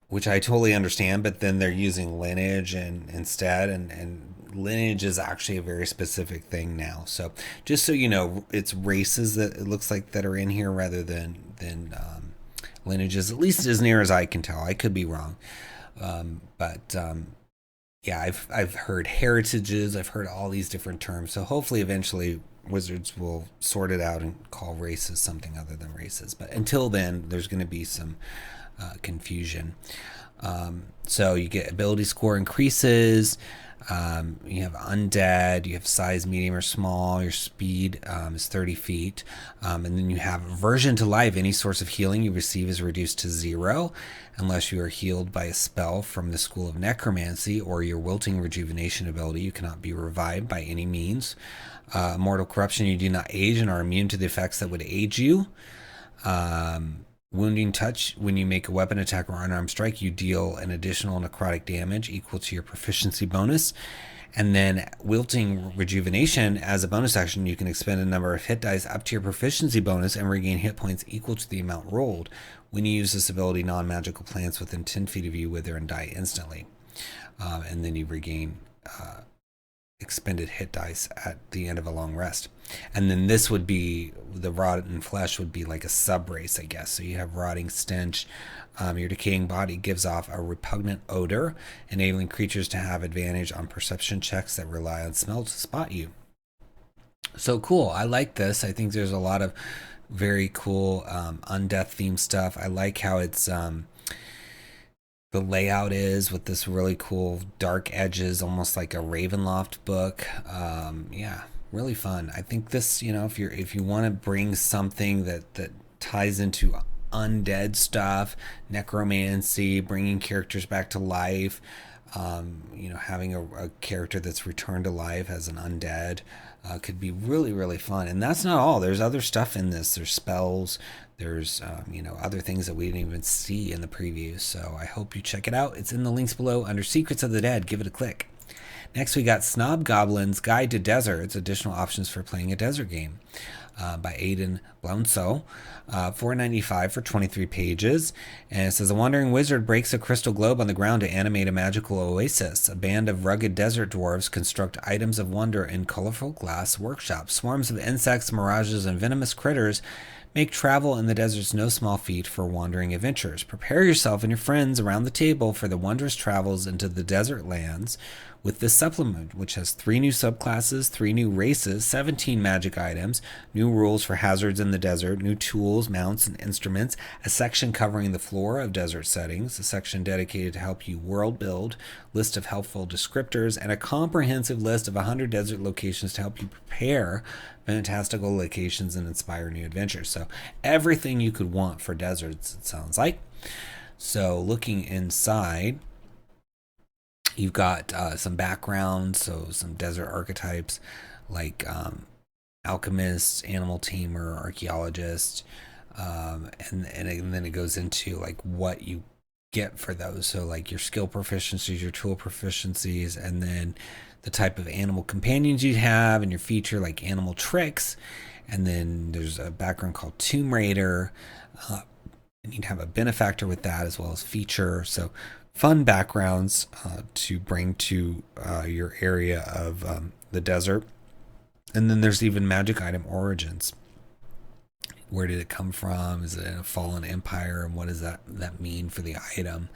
which I totally understand, but then they're using lineage instead, and lineage is actually a very specific thing now. So just so you know, it's races that it looks like that are in here rather than lineages, at least as near as I can tell. I could be wrong. Yeah, I've heard heritages, I've heard all these different terms. So hopefully eventually Wizards will sort it out and call races something other than races. But until then, there's going to be some confusion. So you get ability score increases. You have undead, you have size medium or small, your speed is 30 feet, and then you have aversion to life. Any source of healing you receive is reduced to 0 unless you are healed by a spell from the School of Necromancy or your wilting rejuvenation ability. You cannot be revived by any means. Mortal corruption, you do not age and are immune to the effects that would age you. Wounding touch, when you make a weapon attack or unarmed strike, you deal an additional necrotic damage equal to your proficiency bonus. And then wilting rejuvenation, as a bonus action, you can expend a number of hit dice up to your proficiency bonus and regain hit points equal to the amount rolled. When you use this ability, non-magical plants within 10 feet of you wither and die instantly. And then you regain expended hit dice at the end of a long rest. And then this would be, the rotten flesh would be like a sub-race, I guess. So you have rotting stench. Your decaying body gives off a repugnant odor, enabling creatures to have advantage on perception checks that rely on smell to spot you. So cool. I like this. I think there's a lot of very cool undeath themed stuff. I like how it's the layout is with this really cool dark edges, almost like a Ravenloft book. Yeah, really fun. I think this, if you want to bring something that ties into undead stuff, necromancy, bringing characters back to life, having a character that's returned to life as an undead, could be really, really fun. And that's not all. There's other stuff in this. There's spells. There's, other things that we didn't even see in the preview. So I hope you check it out. It's in the links below under Secrets of the Dead. Give it a click. Next, we got Snobgoblins Guide to Desert. It's additional options for playing a desert game by Aidan Blonsell. $4.95 for 23 pages. And it says, a wandering wizard breaks a crystal globe on the ground to animate a magical oasis. A band of rugged desert dwarves construct items of wonder in colorful glass workshops. Swarms of insects, mirages, and venomous critters make travel in the deserts no small feat for wandering adventurers. Prepare yourself and your friends around the table for the wondrous travels into the desert lands, with this supplement, which has 3 new subclasses, 3 new races, 17 magic items, new rules for hazards in the desert, new tools, mounts, and instruments, a section covering the flora of desert settings, a section dedicated to help you world build, list of helpful descriptors, and a comprehensive list of 100 desert locations to help you prepare fantastical locations and inspire new adventures. So everything you could want for deserts, it sounds like. So looking inside, you've got some background, so some desert archetypes like alchemist, animal tamer, archaeologist, and then it goes into like what you get for those. So like your skill proficiencies, your tool proficiencies, and then the type of animal companions you have, and your feature like animal tricks. And then there's a background called Tomb Raider. And you'd have a benefactor with that as well as feature. So fun backgrounds to bring to your area of the desert. And then there's even magic item origins. Where did it come from? Is it in a fallen empire? And what does that mean for the item?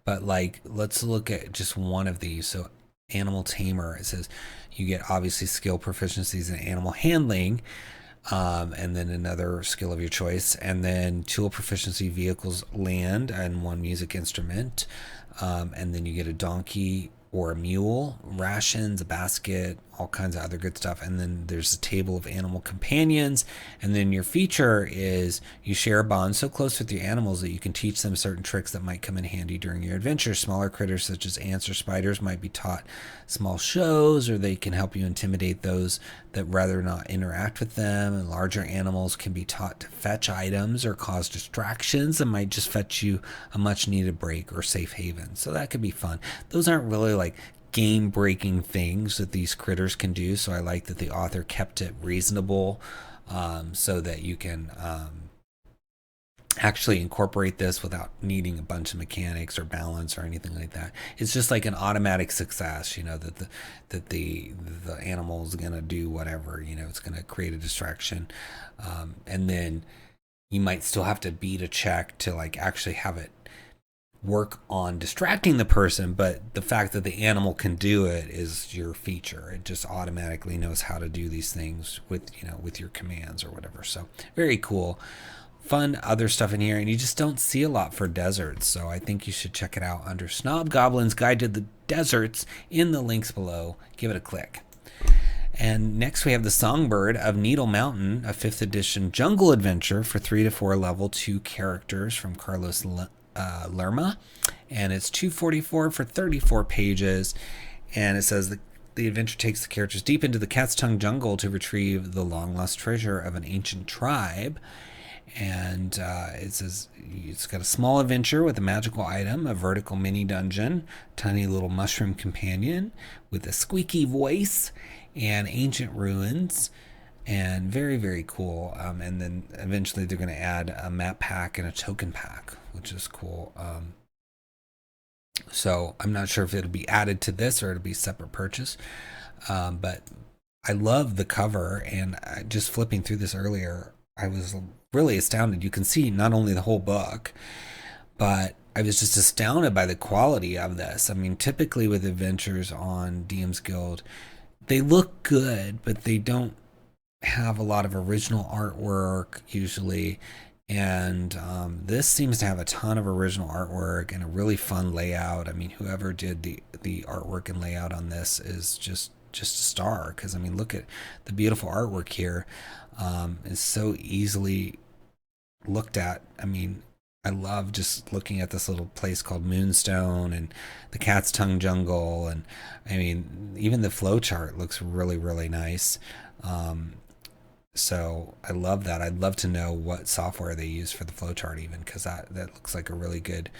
But like, let's look at just one of these. So animal tamer, it says you get obviously skill proficiencies in animal handling. And then another skill of your choice, and then tool proficiency, vehicles, land, and 1 music instrument, and then you get a donkey or a mule, rations, a basket, all kinds of other good stuff. And then there's a table of animal companions, and then your feature is you share a bond so close with your animals that you can teach them certain tricks that might come in handy during your adventure. Smaller critters such as ants or spiders might be taught small shows, or they can help you intimidate those that rather not interact with them. And larger animals can be taught to fetch items or cause distractions that might just fetch you a much needed break or safe haven. So that could be fun. Those aren't really like game breaking things that these critters can do, so I like that the author kept it reasonable, so that you can actually incorporate this without needing a bunch of mechanics or balance or anything like that. It's just like an automatic success, you know, that the animal is gonna do whatever, you know, it's gonna create a distraction, and then you might still have to beat a check to like actually have it work on distracting the person, but the fact that the animal can do it is your feature. It just automatically knows how to do these things with, you know, with your commands or whatever. So very cool, fun other stuff in here, and you just don't see a lot for deserts. So I think you should check it out under Snobgoblins Guide to the Deserts in the links below. Give it a click. And next we have the Songbird of Needle Mountain, a 5th edition jungle adventure for 3 to 4 level 2 characters from Carlos Lerma, and it's $244 for 34 pages. And it says the adventure takes the characters deep into the cat's tongue jungle to retrieve the long lost treasure of an ancient tribe. And it says it's got a small adventure with a magical item, a vertical mini dungeon, tiny little mushroom companion with a squeaky voice, and ancient ruins. And very, very cool. And then eventually they're going to add a map pack and a token pack, which is cool. So I'm not sure if it'll be added to this or it'll be separate purchase. But I love the cover, and just flipping through this earlier, I was really astounded. You can see not only the whole book, but I was just astounded by the quality of this. I mean, typically with adventures on DM's Guild, they look good, but they don't have a lot of original artwork usually, and this seems to have a ton of original artwork and a really fun layout. I mean, whoever did the artwork and layout on this is just a star, because I mean, look at the beautiful artwork here. It's so easily looked at. I mean, I love just looking at this little place called Moonstone and the Cat's Tongue Jungle, and I mean, even the flowchart looks really, really nice. So I love that. I'd love to know what software they use for the flowchart, even, because that looks like a really good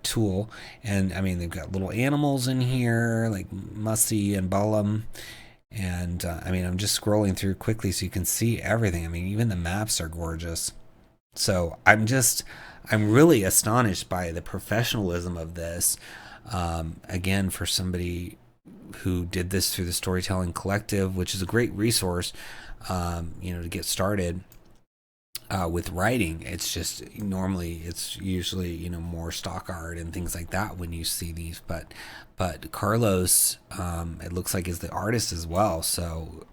tool. And I mean, they've got little animals in here like Mussy and Ballum. And I mean, I'm just scrolling through quickly so you can see everything. I mean, even the maps are gorgeous. So I'm really astonished by the professionalism of this. Again, for somebody who did this through the Storytelling Collective, which is a great resource, to get started. with writing. It's just normally it's usually, you know, more stock art and things like that when you see these, but Carlos, it looks like, is the artist as well. So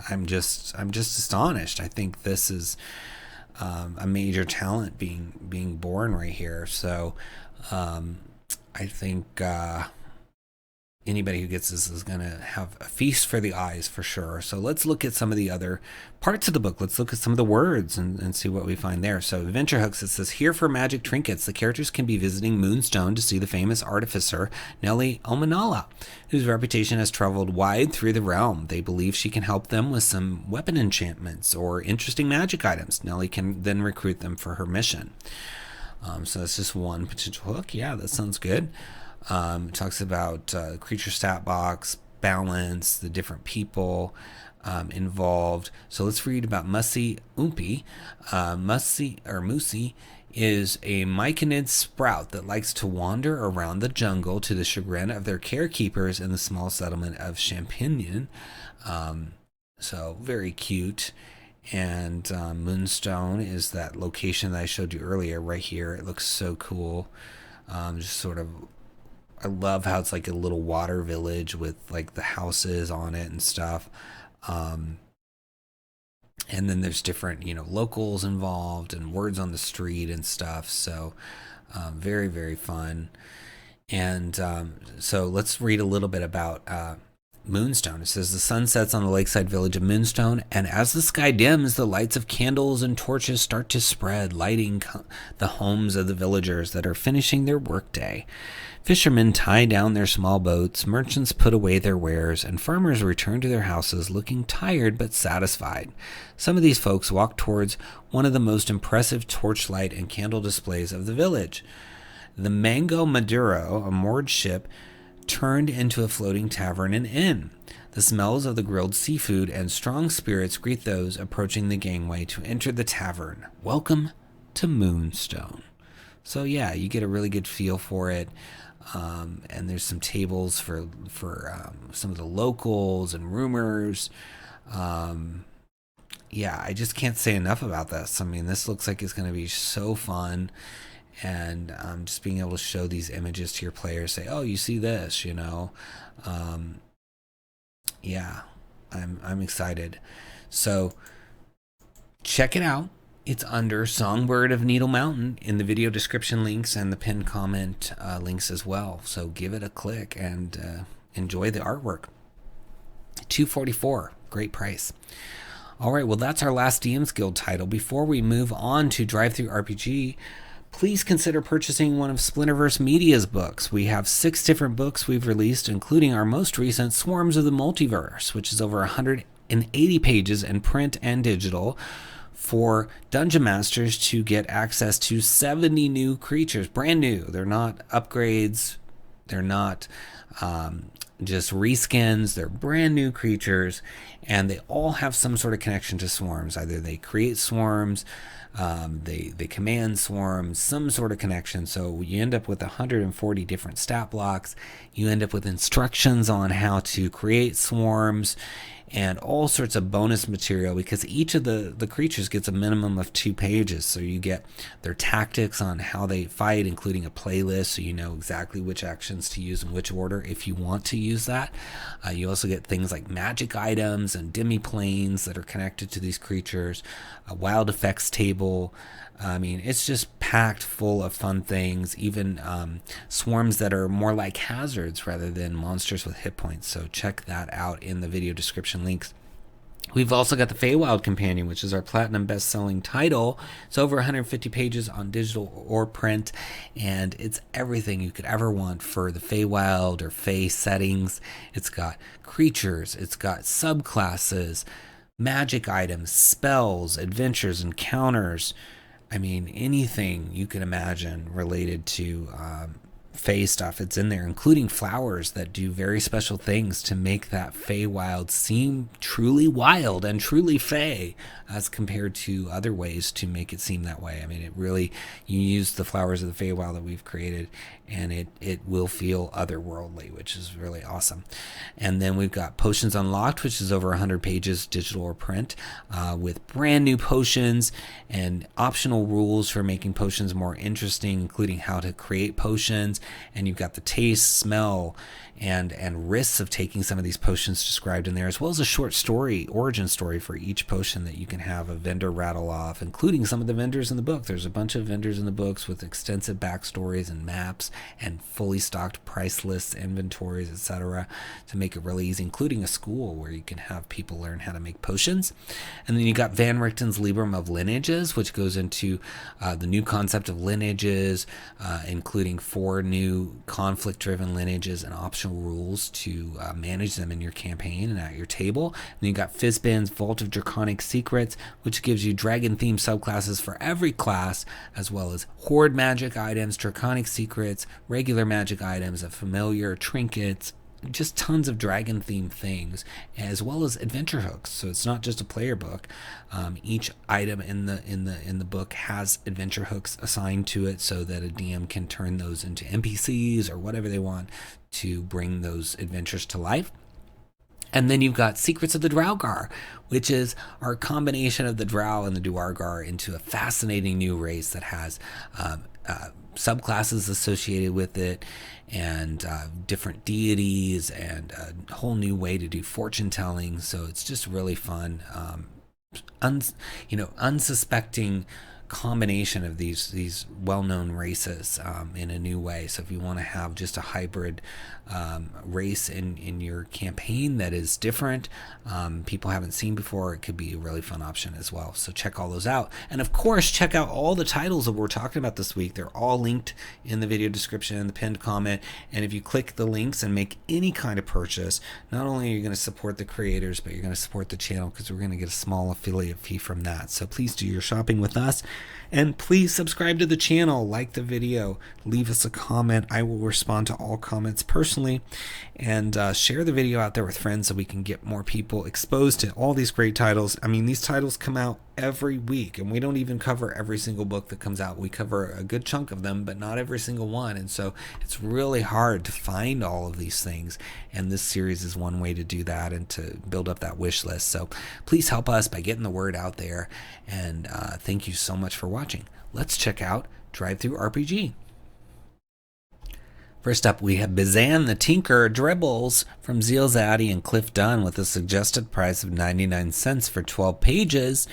I'm just astonished. I think this is a major talent being born right here. So I think anybody who gets this is going to have a feast for the eyes for sure. So let's look at some of the other parts of the book. Let's look at some of the words and see what we find there. So Adventure Hooks, it says, here for magic trinkets, the characters can be visiting Moonstone to see the famous artificer Nellie Omanala, whose reputation has traveled wide through the realm. They believe she can help them with some weapon enchantments or interesting magic items. Nellie can then recruit them for her mission. So that's just one potential hook. Yeah, that sounds good. It talks about creature stat box, balance, the different people involved. So let's read about Mussy Oompi. Mussy is a myconid sprout that likes to wander around the jungle to the chagrin of their carekeepers in the small settlement of Champignon. So very cute. And Moonstone is that location that I showed you earlier right here. It looks so cool. Just sort of, I love how it's like a little water village with like the houses on it and stuff. And then there's different, you know, locals involved and words on the street and stuff. So very, very fun. And so let's read a little bit about Moonstone. It says, the sun sets on the lakeside village of Moonstone, and as the sky dims, the lights of candles and torches start to spread, lighting the homes of the villagers that are finishing their workday. Fishermen tie down their small boats, merchants put away their wares, and farmers return to their houses looking tired but satisfied. Some of these folks walk towards one of the most impressive torchlight and candle displays of the village. The Mango Maduro, a moored ship, turned into a floating tavern and inn. The smells of the grilled seafood and strong spirits greet those approaching the gangway to enter the tavern. Welcome to Moonstone. So yeah, you get a really good feel for it. And there's some tables for some of the locals and rumors. Yeah, I just can't say enough about this. I mean, this looks like it's going to be so fun. And just being able to show these images to your players, say, oh, you see this, you know. Yeah, I'm excited. So check it out. It's under Songbird of Needle Mountain in the video description links and the pinned comment links as well. So give it a click and enjoy the artwork. $2.44, great price. All right, well, that's our last DM's Guild title. Before we move on to DriveThruRPG, please consider purchasing one of Splinterverse Media's books. We have 6 different books we've released, including our most recent, Swarms of the Multiverse, which is over 180 pages in print and digital, for Dungeon Masters to get access to 70 new creatures, brand new. They're not upgrades. They're not just reskins. They're brand new creatures, and they all have some sort of connection to swarms. Either they create swarms, they command swarms, some sort of connection. So you end up with 140 different stat blocks. You end up with instructions on how to create swarms and all sorts of bonus material, because each of the creatures gets a minimum of 2 pages. So you get their tactics on how they fight, including a playlist, so you know exactly which actions to use in which order if you want to use that. You also get things like magic items and demi-planes that are connected to these creatures, a wild effects table. I mean, it's just packed full of fun things, even swarms that are more like hazards rather than monsters with hit points. So check that out in the video description links. We've also got the Feywild Companion, which is our platinum best-selling title. It's over 150 pages on digital or print, and it's everything you could ever want for the Feywild or Fey settings. It's got creatures, it's got subclasses, magic items, spells, adventures, encounters. I mean, anything you can imagine related to Fey stuff. It's in there, including flowers that do very special things to make that Feywild seem truly wild and truly Fey, as compared to other ways to make it seem that way. I mean, it really, you use the flowers of the Feywild that we've created, and it will feel otherworldly, which is really awesome. And then we've got Potions Unlocked, which is over 100 pages, digital or print, with brand new potions and optional rules for making potions more interesting, including how to create potions. And you've got the taste, smell, and risks of taking some of these potions described in there, as well as a short story, origin story for each potion that you can have a vendor rattle off, including some of the vendors in the book. There's a bunch of vendors in the books with extensive backstories and maps and fully stocked price lists, inventories, etc., to make it really easy, including a school where you can have people learn how to make potions. And then you got Van Richten's Librum of Lineages, which goes into the new concept of lineages, including 4 new conflict-driven lineages and optional rules to manage them in your campaign and at your table. And then you got Fizban's Vault of Draconic Secrets, which gives you dragon-themed subclasses for every class, as well as horde magic items, draconic secrets, regular magic items, a familiar, trinkets, just tons of dragon-themed things, as well as adventure hooks. So it's not just a player book. Each item in the book has adventure hooks assigned to it, so that a DM can turn those into NPCs or whatever they want to bring those adventures to life. And then you've got Secrets of the Draugr, which is our combination of the Drow and the Duergar into a fascinating new race that has subclasses associated with it, and different deities, and a whole new way to do fortune telling. So it's just really fun, unsuspecting combination of these well-known races in a new way. So if you want to have just a hybrid race in your campaign that is different, people haven't seen before, it could be a really fun option as well. So check all those out. And of course, check out all the titles that we're talking about this week. They're all linked in the video description, the pinned comment. And if you click the links and make any kind of purchase, not only are you going to support the creators, but you're going to support the channel, because we're going to get a small affiliate fee from that. So please do your shopping with us. And please subscribe to the channel, like the video, leave us a comment. I will respond to all comments personally, and share the video out there with friends so we can get more people exposed to all these great titles. I mean, these titles come out every week, and we don't even cover every single book that comes out. We cover a good chunk of them, but not every single one. And so it's really hard to find all of these things. And this series is one way to do that and to build up that wish list. So please help us by getting the word out there. And thank you so much for watching. Let's check out DriveThruRPG. First up, we have Bizhan the Tinker Dribbles from 𝘽𝙤𝙬𝙧 and Cliff Dunn with a suggested price of 99 cents for 12 pages.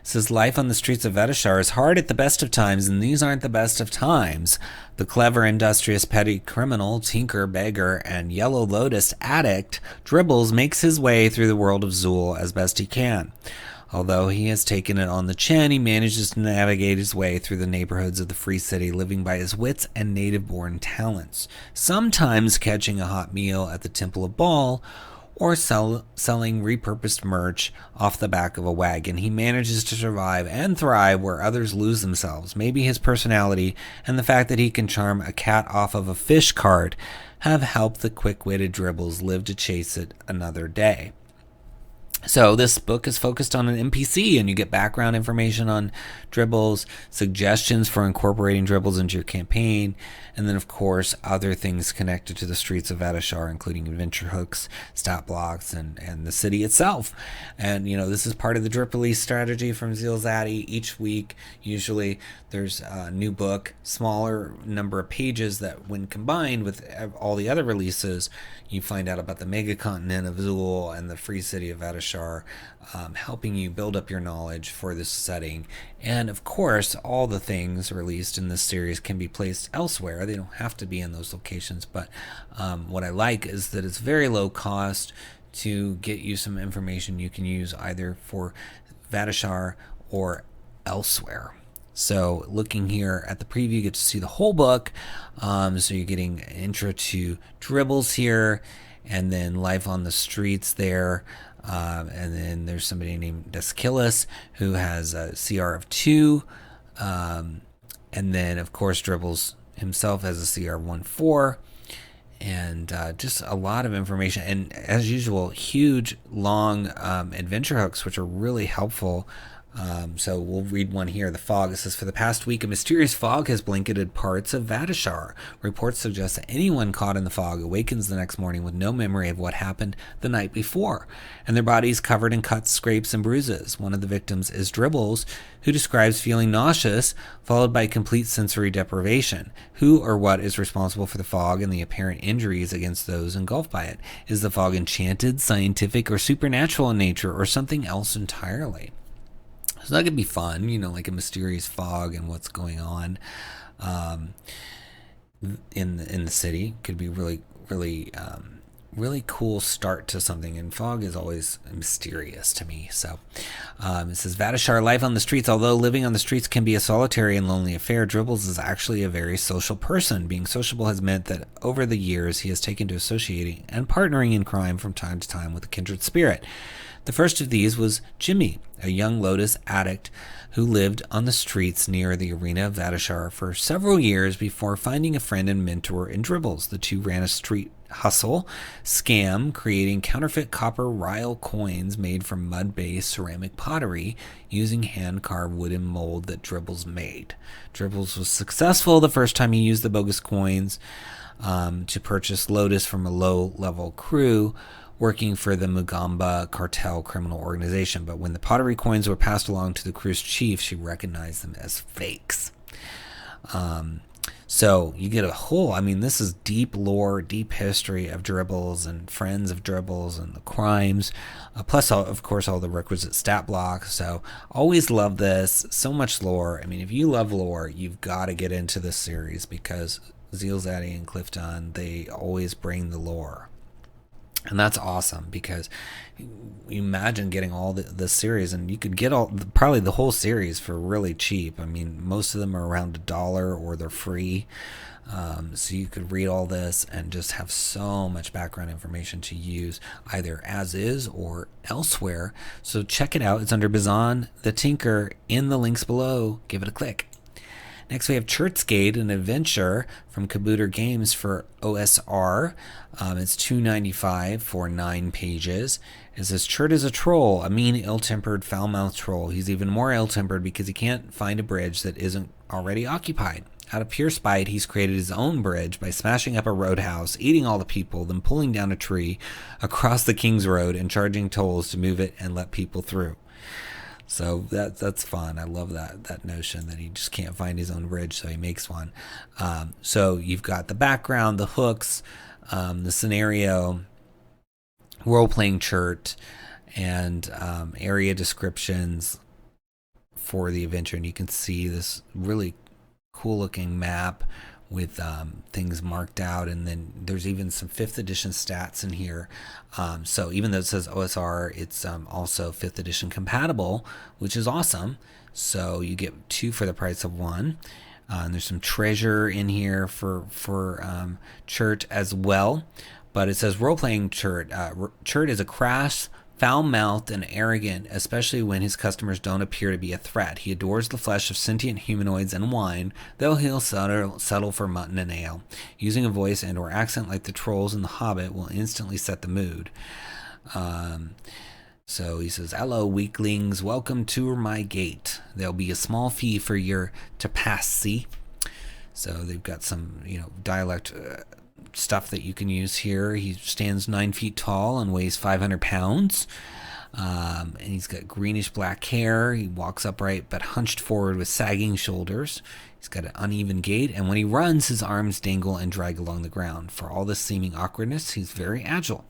It says, life on the streets of Ardeshir is hard at the best of times, and these aren't the best of times. The clever, industrious, petty criminal, tinker, beggar, and Yellow Lotus addict, Dribbles makes his way through the world of Xul as best he can. Although he has taken it on the chin, he manages to navigate his way through the neighborhoods of the Free City, living by his wits and native-born talents, sometimes catching a hot meal at the Temple of Baal, or selling repurposed merch off the back of a wagon. He manages to survive and thrive where others lose themselves. Maybe his personality and the fact that he can charm a cat off of a fish cart have helped the quick-witted Dribbles live to chase it another day. So this book is focused on an NPC, and you get background information on Dribbles, suggestions for incorporating Dribbles into your campaign, and then of course other things connected to the streets of Ardeshir, including adventure hooks, stat blocks, and the city itself. And this is part of the drip release strategy from 𝘽𝙤𝙬𝙧. Each week, usually there's a new book, smaller number of pages that when combined with all the other releases, you find out about the mega continent of Xul and the free city of Ardeshir, helping you build up your knowledge for this setting. And of course, all the things released in this series can be placed elsewhere. They don't have to be in those locations, but what I like is that it's very low cost to get you some information you can use either for Ardeshir or elsewhere. So looking here at the preview, you get to see the whole book. So you're getting an intro to Dribbles here, and then life on the streets there. And then there's somebody named Deskillis who has a CR of 2. And then, of course, Dribbles himself as a CR14. And just a lot of information. And as usual, huge, long adventure hooks, which are really helpful. So we'll read one here. The fog. It says, for the past week, a mysterious fog has blanketed parts of Vatishar. Reports suggest that anyone caught in the fog awakens the next morning with no memory of what happened the night before, and their bodies covered in cuts, scrapes, and bruises. One of the victims is Dribbles, who describes feeling nauseous, followed by complete sensory deprivation. Who or what is responsible for the fog and the apparent injuries against those engulfed by it? Is the fog enchanted, scientific, or supernatural in nature, or something else entirely? So that could be fun, like a mysterious fog and what's going on in the city. Could be really, really, really cool start to something. And fog is always mysterious to me. So it says, Vatishar, life on the streets. Although living on the streets can be a solitary and lonely affair, Dribbles is actually a very social person. Being sociable has meant that over the years he has taken to associating and partnering in crime from time to time with a kindred spirit. The first of these was Jimmy, a young Lotus addict who lived on the streets near the arena of Vatishar for several years before finding a friend and mentor in Dribbles. The two ran a street hustle scam, creating counterfeit copper ryle coins made from mud-based ceramic pottery using hand-carved wooden mold that Dribbles made. Dribbles was successful the first time he used the bogus coins to purchase Lotus from a low-level crew working for the Mugamba cartel criminal organization. But when the pottery coins were passed along to the crew's chief, she recognized them as fakes. So you get a whole, this is deep lore, deep history of Dribbles and friends of Dribbles and the crimes, plus, of course, all the requisite stat blocks. So always love this. So much lore. If you love lore, you've got to get into this series because 𝘽𝙤𝙬 and Clifton, they always bring the lore. And that's awesome because you imagine getting all the series, and you could get probably the whole series for really cheap. Most of them are around $1 or they're free. So you could read all this and just have so much background information to use either as is or elsewhere. So check it out. It's under Bizhan the Tinker in the links below. Give it a click. Next, we have Chert's Gate, an adventure from Kabooter Games for OSR. It's $2.95 for 9 pages. It says, Chert is a troll, a mean, ill-tempered, foul-mouthed troll. He's even more ill-tempered because he can't find a bridge that isn't already occupied. Out of pure spite, he's created his own bridge by smashing up a roadhouse, eating all the people, then pulling down a tree across the King's Road and charging tolls to move it and let people through. So that's fun. I love that notion that he just can't find his own bridge, so he makes one. So you've got the background, the hooks, the scenario, role-playing Chert, and area descriptions for the adventure. And you can see this really cool-looking map with things marked out, and then there's even some 5th edition stats in here. So even though it says OSR, it's also 5th edition compatible, which is awesome. So you get 2 for the price of 1. And there's some treasure in here for Chert as well. But it says role-playing Chert. Chert is a crass, foul-mouthed, and arrogant, especially when his customers don't appear to be a threat. He adores the flesh of sentient humanoids and wine, though he'll settle for mutton and ale. Using a voice and or accent like the trolls in The Hobbit will instantly set the mood. So he says, hello, weaklings. Welcome to my gate. There'll be a small fee for your to pass, see? So they've got some, dialect stuff that you can use here. He stands 9 feet tall and weighs 500 pounds. And he's got greenish black hair. He walks upright but hunched forward with sagging shoulders. He's got an uneven gait, and when he runs, his arms dangle and drag along the ground. For all this seeming awkwardness, he's very agile.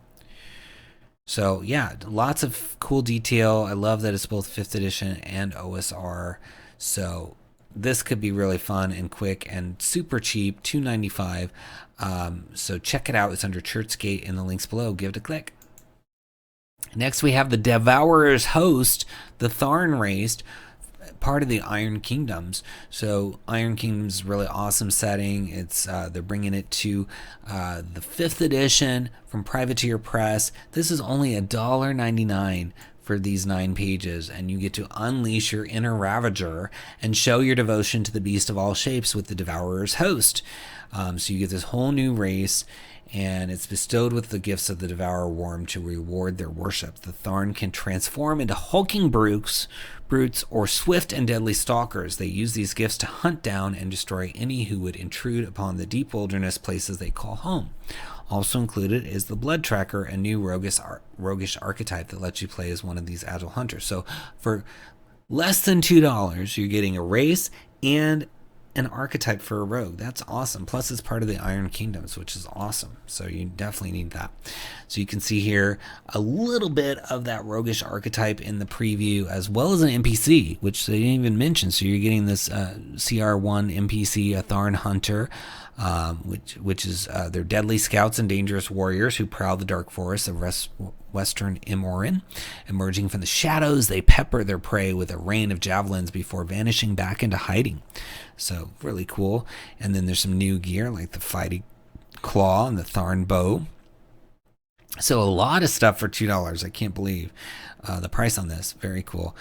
So yeah, lots of cool detail. I love that it's both 5th edition and OSR. So this could be really fun and quick and super cheap, $2.95. So check it out. It's under Chert's Gate in the links below. Give it a click. Next, we have the Devourer's host, the Tharn race, part of the Iron Kingdoms. So Iron Kingdoms is a really awesome setting. It's they're bringing it to the 5th edition from Privateer Press. This is only $1.99 for these 9 pages, and you get to unleash your inner Ravager and show your devotion to the beast of all shapes with the Devourer's host. So you get this whole new race, and it's bestowed with the gifts of the Devourer Worm to reward their worship. The Tharn can transform into hulking brutes or swift and deadly stalkers. They use these gifts to hunt down and destroy any who would intrude upon the deep wilderness places they call home. Also included is the Blood Tracker, a new roguish archetype that lets you play as one of these agile hunters. So for less than $2, you're getting a race and an archetype for a rogue. That's awesome. Plus it's part of the Iron Kingdoms, which is awesome. So you definitely need that. So you can see here a little bit of that roguish archetype in the preview, as well as an NPC, which they didn't even mention. So you're getting this CR1 NPC, a Tharn hunter, which is their deadly scouts and dangerous warriors who prowl the dark forests of western Imorin. Emerging from the shadows, they pepper their prey with a rain of javelins before vanishing back into hiding. So really cool. And then there's some new gear like the Fighting Claw and the Tharn bow. So a lot of stuff for $2. I can't believe the price on this. Very cool.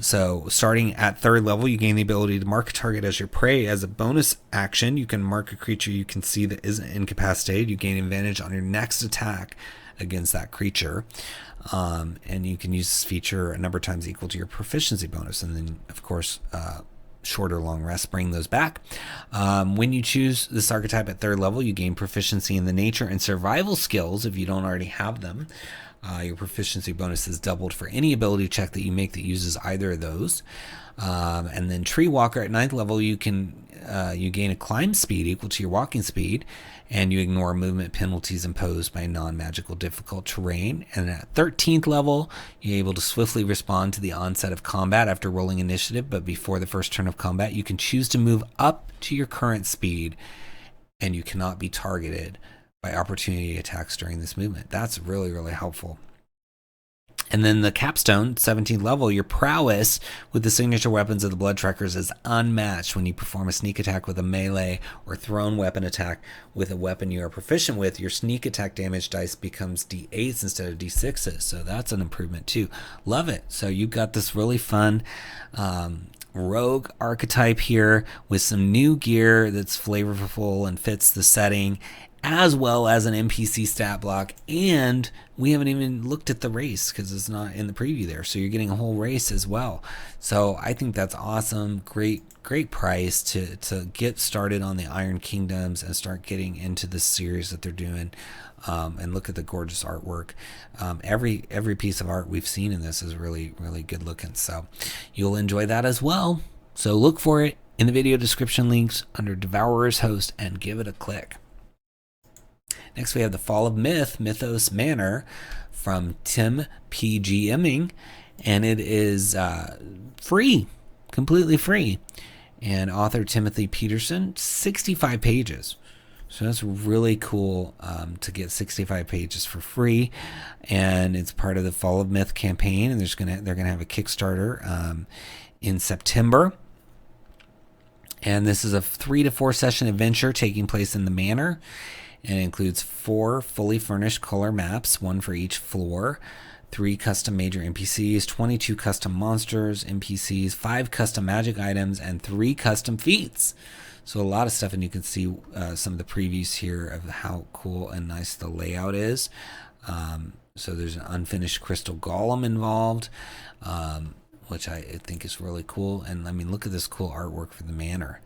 So starting at 3rd level, you gain the ability to mark a target as your prey. As a bonus action, you can mark a creature you can see that isn't incapacitated. You gain advantage on your next attack against that creature. And you can use this feature a number of times equal to your proficiency bonus. And then, of course, short or long rests bring those back. When you choose this archetype at 3rd level, you gain proficiency in the nature and survival skills if you don't already have them. Your proficiency bonus is doubled for any ability check that you make that uses either of those. And then Tree Walker at 9th level, you gain a climb speed equal to your walking speed, and you ignore movement penalties imposed by non-magical difficult terrain. And at 13th level, you're able to swiftly respond to the onset of combat after rolling initiative, but before the first turn of combat, you can choose to move up to your current speed, and you cannot be targeted by opportunity attacks during this movement. That's really, really helpful. And then the capstone, 17th level, your prowess with the signature weapons of the Blood Trackers is unmatched. When you perform a sneak attack with a melee or thrown weapon attack with a weapon you are proficient with, your sneak attack damage dice becomes D8s instead of D6s. So that's an improvement too. Love it. So you've got this really fun rogue archetype here with some new gear that's flavorful and fits the setting, as well as an NPC stat block. And we haven't even looked at the race because it's not in the preview there. So you're getting a whole race as well. So I think that's awesome. Great price to get started on the Iron Kingdoms and start getting into this series that they're doing. And look at the gorgeous artwork. Every piece of art we've seen in this is really, really good looking. So you'll enjoy that as well. So look for it in the video description links under Devourer's Host and give it a click. Next, we have The Fall of Myth, Mithos Manor from Tim P.G. Emming, and it is free, completely free. And author Timothy Peterson, 65 pages. So that's really cool to get 65 pages for free, and it's part of the Fall of Myth campaign. And they're gonna have a Kickstarter in September. And this is a 3 to 4 session adventure taking place in the Manor. And it includes 4 fully furnished color maps, 1 for each floor, 3 custom major NPCs, 22 custom monsters, NPCs, 5 custom magic items, and 3 custom feats. So a lot of stuff, and you can see some of the previews here of how cool and nice the layout is. So there's an unfinished crystal golem involved, which I think is really cool. And I mean, look at this cool artwork for the Manor.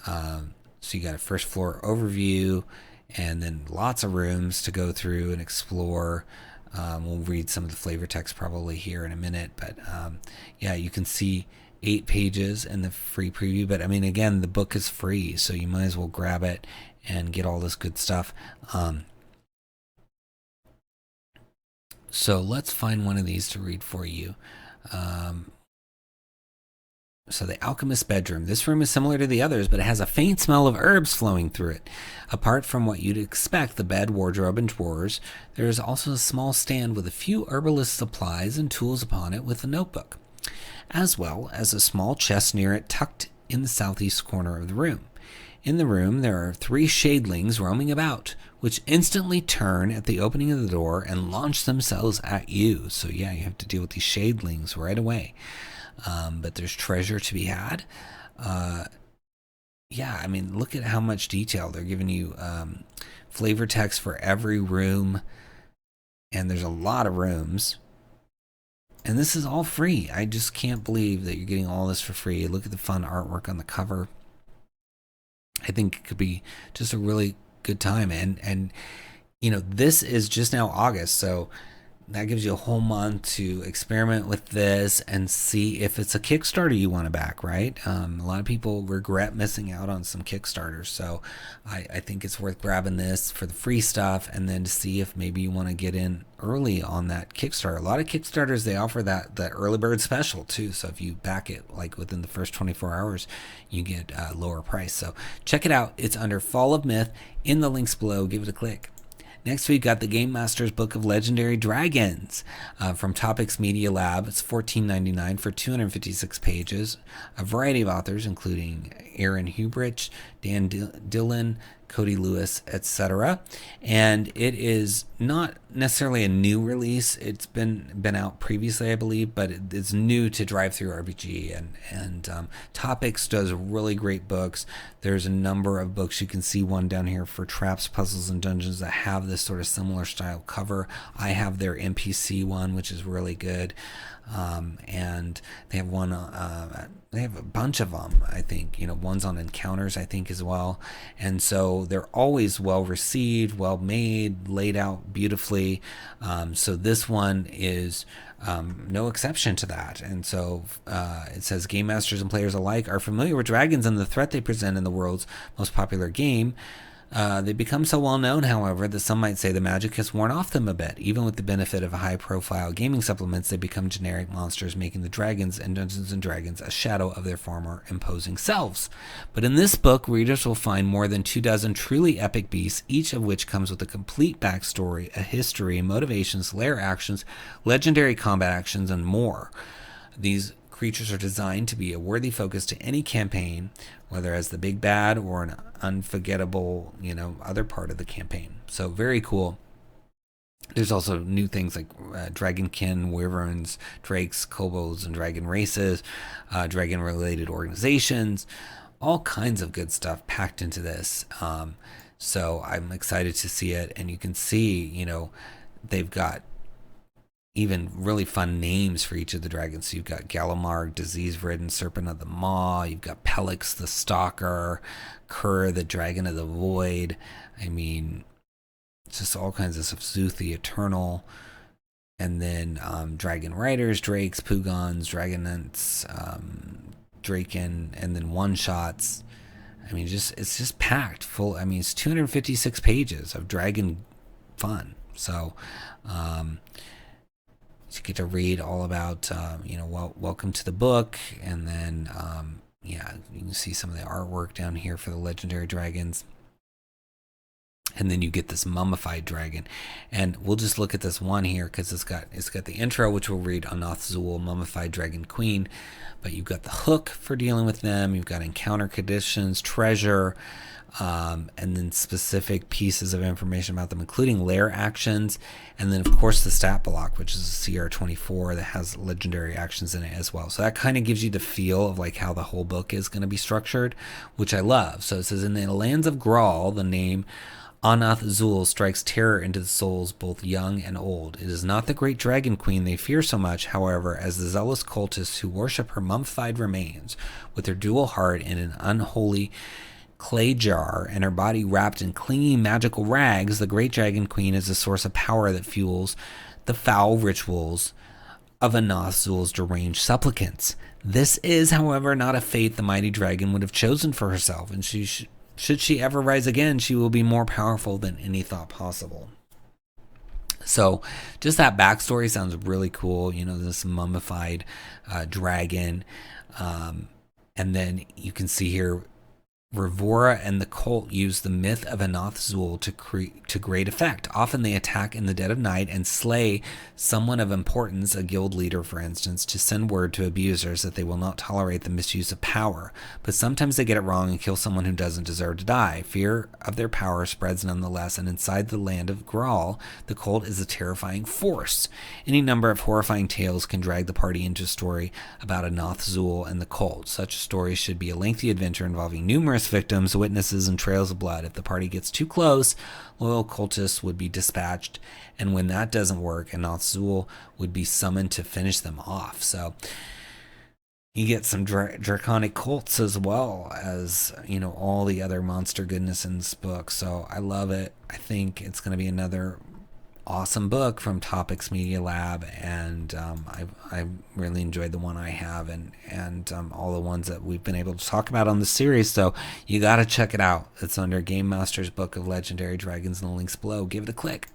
So you got a first floor overview, and then lots of rooms to go through and explore. We'll read some of the flavor text probably here in a minute, but yeah, you can see 8 pages in the free preview. But I mean, again, the book is free, so you might as well grab it and get all this good stuff. So let's find one of these to read for you. So the Alchemist's Bedroom. This room is similar to the others, but it has a faint smell of herbs flowing through it. Apart from what you'd expect, the bed, wardrobe, and drawers, there is also a small stand with a few herbalist supplies and tools upon it with a notebook, as well as a small chest near it tucked in the southeast corner of the room. In the room, there are 3 shadelings roaming about, which instantly turn at the opening of the door and launch themselves at you. So yeah, you have to deal with these shadelings right away. But there's treasure to be had. Yeah, I mean, look at how much detail they're giving you. Flavor text for every room, and there's a lot of rooms. And this is all free. I just can't believe that you're getting all this for free. Look at the fun artwork on the cover. I think it could be just a really good time. And you know, this is just now August, so that gives you a whole month to experiment with this and see if it's a Kickstarter you want to back, right? A lot of people regret missing out on some Kickstarters, so I think it's worth grabbing this for the free stuff and then to see if maybe you want to get in early on that Kickstarter. A lot of Kickstarters, they offer that early bird special too, so if you back it like within the first 24 hours, you get a lower price. So check it out. It's under Fall of Myth in the links below. Give it a click. Next, we've got the Game Master's Book of Legendary Dragons from Topics Media Lab. It's $14.99 for 256 pages. A variety of authors, including Aaron Hubrich, Dan Dillon, Cody Lewis, etc. And it is not necessarily a new release. It's been out previously, I believe, but it's new to DriveThruRPG. And Topics does really great books. There's a number of books. You can see one down here for Traps, Puzzles, and Dungeons that have this sort of similar style cover. I have their NPC one, which is really good. And they have one, they have a bunch of them, I think, you know, one's on encounters, I think, as well. And so they're always well received, well made, laid out beautifully. So this one is no exception to that. And so it says game masters and players alike are familiar with dragons and the threat they present in the world's most popular game. They become so well known, however, that some might say the magic has worn off them a bit. Even with the benefit of high-profile gaming supplements, they become generic monsters, making the dragons and Dungeons & Dragons a shadow of their former imposing selves. But in this book, readers will find more than 24 truly epic beasts, each of which comes with a complete backstory, a history, motivations, lair actions, legendary combat actions, and more. These creatures are designed to be a worthy focus to any campaign, whether as the big bad or an unforgettable, you know, other part of the campaign. So very cool. There's also new things like dragonkin, wyverns, drakes, kobolds, and dragon races, dragon-related organizations, all kinds of good stuff packed into this. So I'm excited to see it, and you can see, you know, they've got even really fun names for each of the dragons. So you've got Galamarg, disease-ridden serpent of the maw. You've got Pelix, the stalker. Kur, the dragon of the void. I mean, just all kinds of stuff. Zuth, the eternal. And then dragon riders, drakes, pugons, dragonants, draken, and then one-shots. I mean, it's just packed full. I mean, it's 256 pages of dragon fun. So, you get to read all about, you know, welcome to the book, and then, yeah, you can see some of the artwork down here for the legendary dragons. And then you get this mummified dragon, and we'll just look at this one here because it's got the intro, which we'll read, Anath Zul, mummified dragon queen. But you've got the hook for dealing with them. You've got encounter conditions, treasure, and then specific pieces of information about them, including lair actions, and then of course the stat block, which is a CR24 that has legendary actions in it as well. So that kind of gives you the feel of like how the whole book is going to be structured, which I love. So it says, in the lands of Grawl, the name Anath Zul strikes terror into the souls both young and old. It is not the great dragon queen they fear so much, however, as the zealous cultists who worship her mummified remains with their dual heart in an unholy clay jar and her body wrapped in clinging magical rags. The great dragon queen is a source of power that fuels the foul rituals of Anath Zul's deranged supplicants. This is, however, not a fate the mighty dragon would have chosen for herself, and should she ever rise again, she will be more powerful than any thought possible. So just that backstory sounds really cool. You know, this mummified dragon. And then you can see here Revora and the cult use the myth of 𝙤𝙗𝙢𝙬 to great effect. Often they attack in the dead of night and slay someone of importance, a guild leader for instance, to send word to abusers that they will not tolerate the misuse of power. But sometimes they get it wrong and kill someone who doesn't deserve to die. Fear of their power spreads nonetheless, and inside the land of Graal, the cult is a terrifying force. Any number of horrifying tales can drag the party into a story about 𝙤𝙗𝙢𝙬 and the cult. Such stories should be a lengthy adventure involving numerous victims, witnesses, and trails of blood. If the party gets too close, loyal cultists would be dispatched, and when that doesn't work, 𝙤𝙗𝙢𝙬 would be summoned to finish them off. So you get some draconic cults as well as, all the other monster goodness in this book. So I love it. I think it's going to be another awesome book from Topics Media Lab, and I really enjoyed the one I have, and all the ones that we've been able to talk about on the series. So you got to check it out. It's under Game Master's Book of Legendary Dragons, and the links below. Give it a click.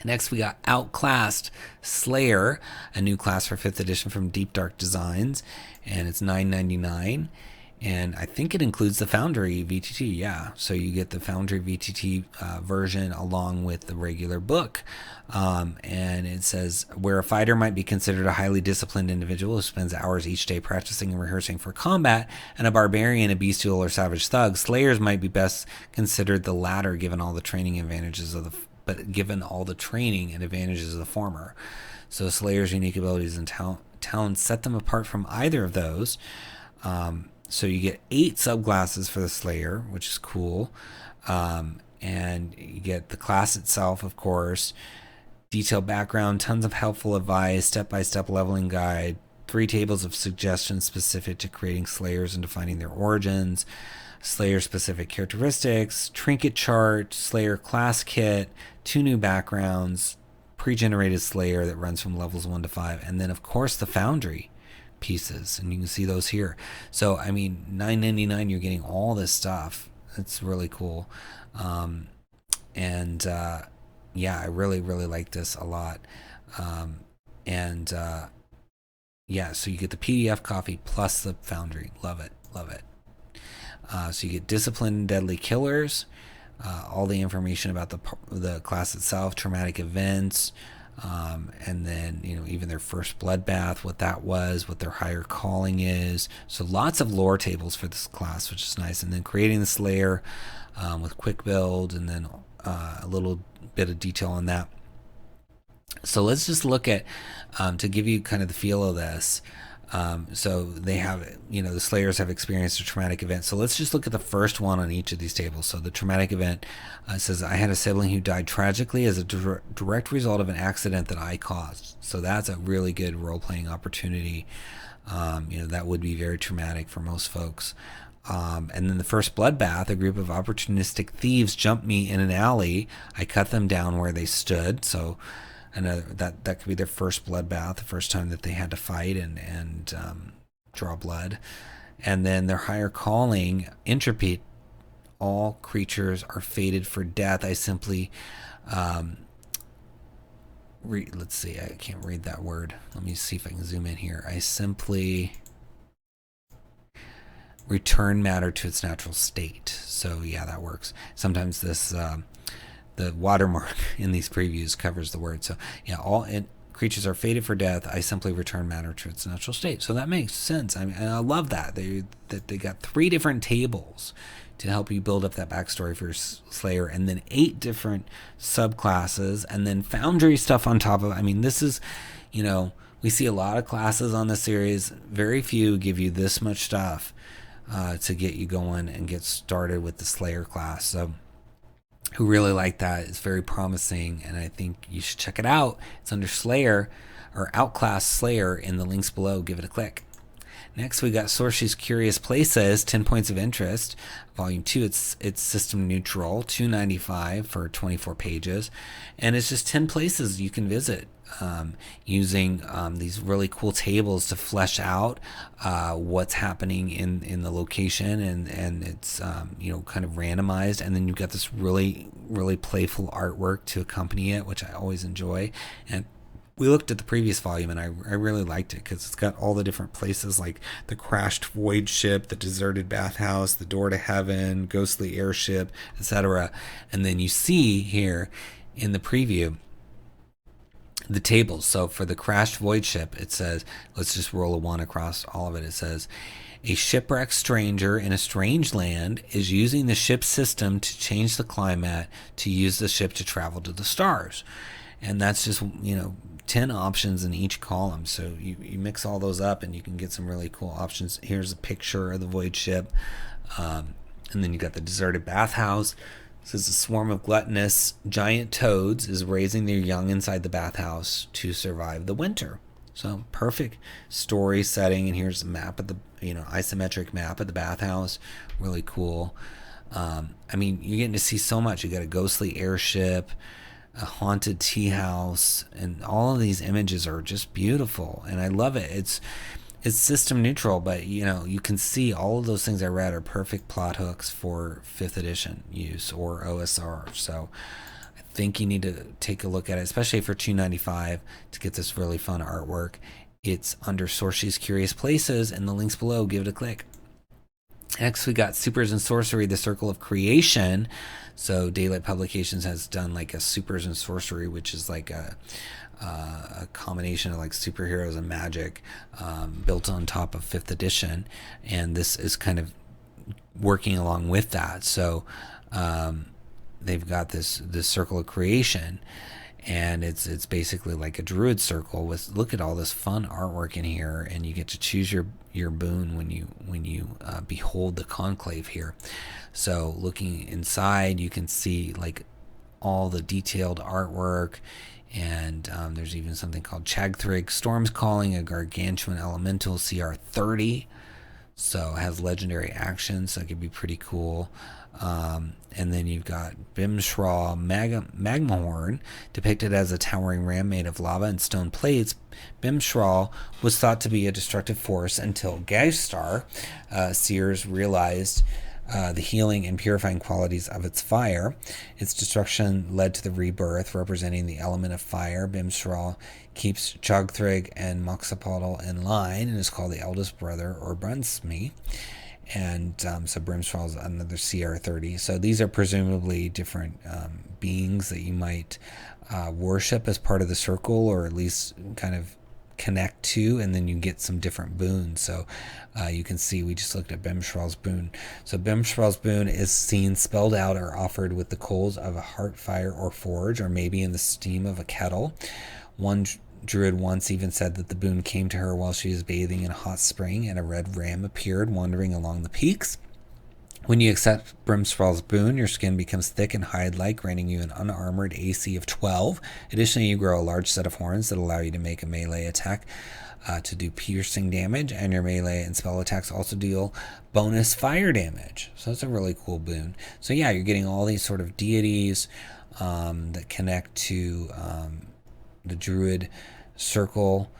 Next, we got Outclassed Slayer, a new class for 5th edition from Deep Dark Designs, and it's $9.99. And I think it includes the Foundry VTT, yeah. So you get the Foundry VTT version along with the regular book. And it says, where a fighter might be considered a highly disciplined individual who spends hours each day practicing and rehearsing for combat, and a barbarian, a bestial, or savage thug, slayers might be best considered the latter given all the training advantages of the former. So slayers' unique abilities and talents set them apart from either of those. So you get 8 subclasses for the Slayer, which is cool. And you get the class itself, of course, detailed background, tons of helpful advice, step-by-step leveling guide, 3 tables of suggestions specific to creating Slayers and defining their origins, Slayer-specific characteristics, trinket chart, Slayer class kit, 2 new backgrounds, pre-generated Slayer that runs from levels 1 to 5, and then, of course, the Foundry pieces, and you can see those here. So I mean, $9.99, you're getting all this stuff. It's really cool. Yeah, I really like this a lot. Yeah, so you get the PDF copy plus the Foundry. Love it. So you get Disciplined and Deadly Killers, all the information about the class itself, traumatic events, and then even their first bloodbath, what that was, what their higher calling is. So lots of lore tables for this class, which is nice. And then creating the Slayer with quick build, and then a little bit of detail on that. So let's just look at to give you kind of the feel of this. So they have, the Slayers have experienced a traumatic event. So let's just look at the first one on each of these tables. So the traumatic event says, I had a sibling who died tragically as a direct result of an accident that I caused. So that's a really good role-playing opportunity. That would be very traumatic for most folks. And then the first bloodbath, a group of opportunistic thieves jumped me in an alley. I cut them down where they stood. So that could be their first bloodbath, the first time that they had to fight and draw blood. And then their higher calling, entropy, all creatures are fated for death. I simply let's see, I can't read that word. Let me see if I can zoom in here. I simply return matter to its natural state. So yeah, that works. Sometimes this the watermark in these previews covers the word. So yeah, all creatures are fated for death. I simply return matter to its natural state. So that makes sense. I mean, and I love that they got 3 different tables to help you build up that backstory for your Slayer, and then 8 different subclasses, and then Foundry stuff on top of it. I mean, this is, we see a lot of classes on the series. Very few give you this much stuff to get you going and get started with the Slayer class. So who really like that. It's very promising, and I think you should check it out. It's under Slayer, or Outclassed Slayer, in the links below. Give it a click. Next, we got Sorcery's Curious Places, 10 Points of Interest. Volume 2, it's system neutral, $2.95 for 24 pages. And it's just 10 places you can visit using these really cool tables to flesh out what's happening in the location, and it's kind of randomized, and then you've got this really playful artwork to accompany it, which I always enjoy. And We looked at the previous volume, and I really liked it because it's got all the different places, like the crashed void ship, the deserted bathhouse, the door to heaven, ghostly airship, etc. And then you see here in the preview the tables. So for the crashed void ship, it says, let's just roll a 1 across all of it. It says, a shipwrecked stranger in a strange land is using the ship's system to change the climate to use the ship to travel to the stars. And that's just, 10 options in each column. So you mix all those up and you can get some really cool options. Here's a picture of the void ship. And then you got the deserted bathhouse. It says a swarm of gluttonous giant toads is raising their young inside the bathhouse to survive the winter. So perfect story setting. And here's a map of the, isometric map of the bathhouse. Really cool. You're getting to see so much. You got a ghostly airship, a haunted tea house, and all of these images are just beautiful. And I love it. It's system neutral, but you can see all of those things I read are perfect plot hooks for 5th edition use or OSR. So I think you need to take a look at it, especially for $2.95 to get this really fun artwork. It's under Sorshi's Curious Places, and the links below. Give it a click. Next, we got Supers and Sorcery, the Circle of Creation. So Daylight Publications has done like a Supers and Sorcery, which is like a combination of like superheroes and magic, built on top of 5th edition, and this is kind of working along with that. So they've got this Circle of Creation, and it's basically like a druid circle with, look at all this fun artwork in here, and you get to choose your boon when you behold the conclave here. So looking inside, you can see like all the detailed artwork. And there's even something called Chagthrig Storm's Calling, a gargantuan elemental, CR 30. So it has legendary actions, so it could be pretty cool. And then you've got Bimshraw Magmahorn, depicted as a towering ram made of lava and stone plates. Bimshraw was thought to be a destructive force until Gaistar seers realized the healing and purifying qualities of its fire. Its destruction led to the rebirth, representing the element of fire. Bimshraw keeps Chogthrig and Moxapodal in line and is called the eldest brother, or Brunsmi. And so Brimstraw is another CR 30. So these are presumably different beings that you might worship as part of the circle, or at least kind of connect to, and then you get some different boons. So you can see we just looked at Bimshraw's boon. So Bimshraw's boon is seen spelled out or offered with the coals of a heart fire or forge, or maybe in the steam of a kettle. One druid once even said that the boon came to her while she was bathing in a hot spring, and a red ram appeared wandering along the peaks. When you accept Brimstraw's boon, your skin becomes thick and hide-like, granting you an unarmored AC of 12. Additionally, you grow a large set of horns that allow you to make a melee attack to do piercing damage, and your melee and spell attacks also deal bonus fire damage. So that's a really cool boon. So yeah, you're getting all these sort of deities that connect to the druid circle.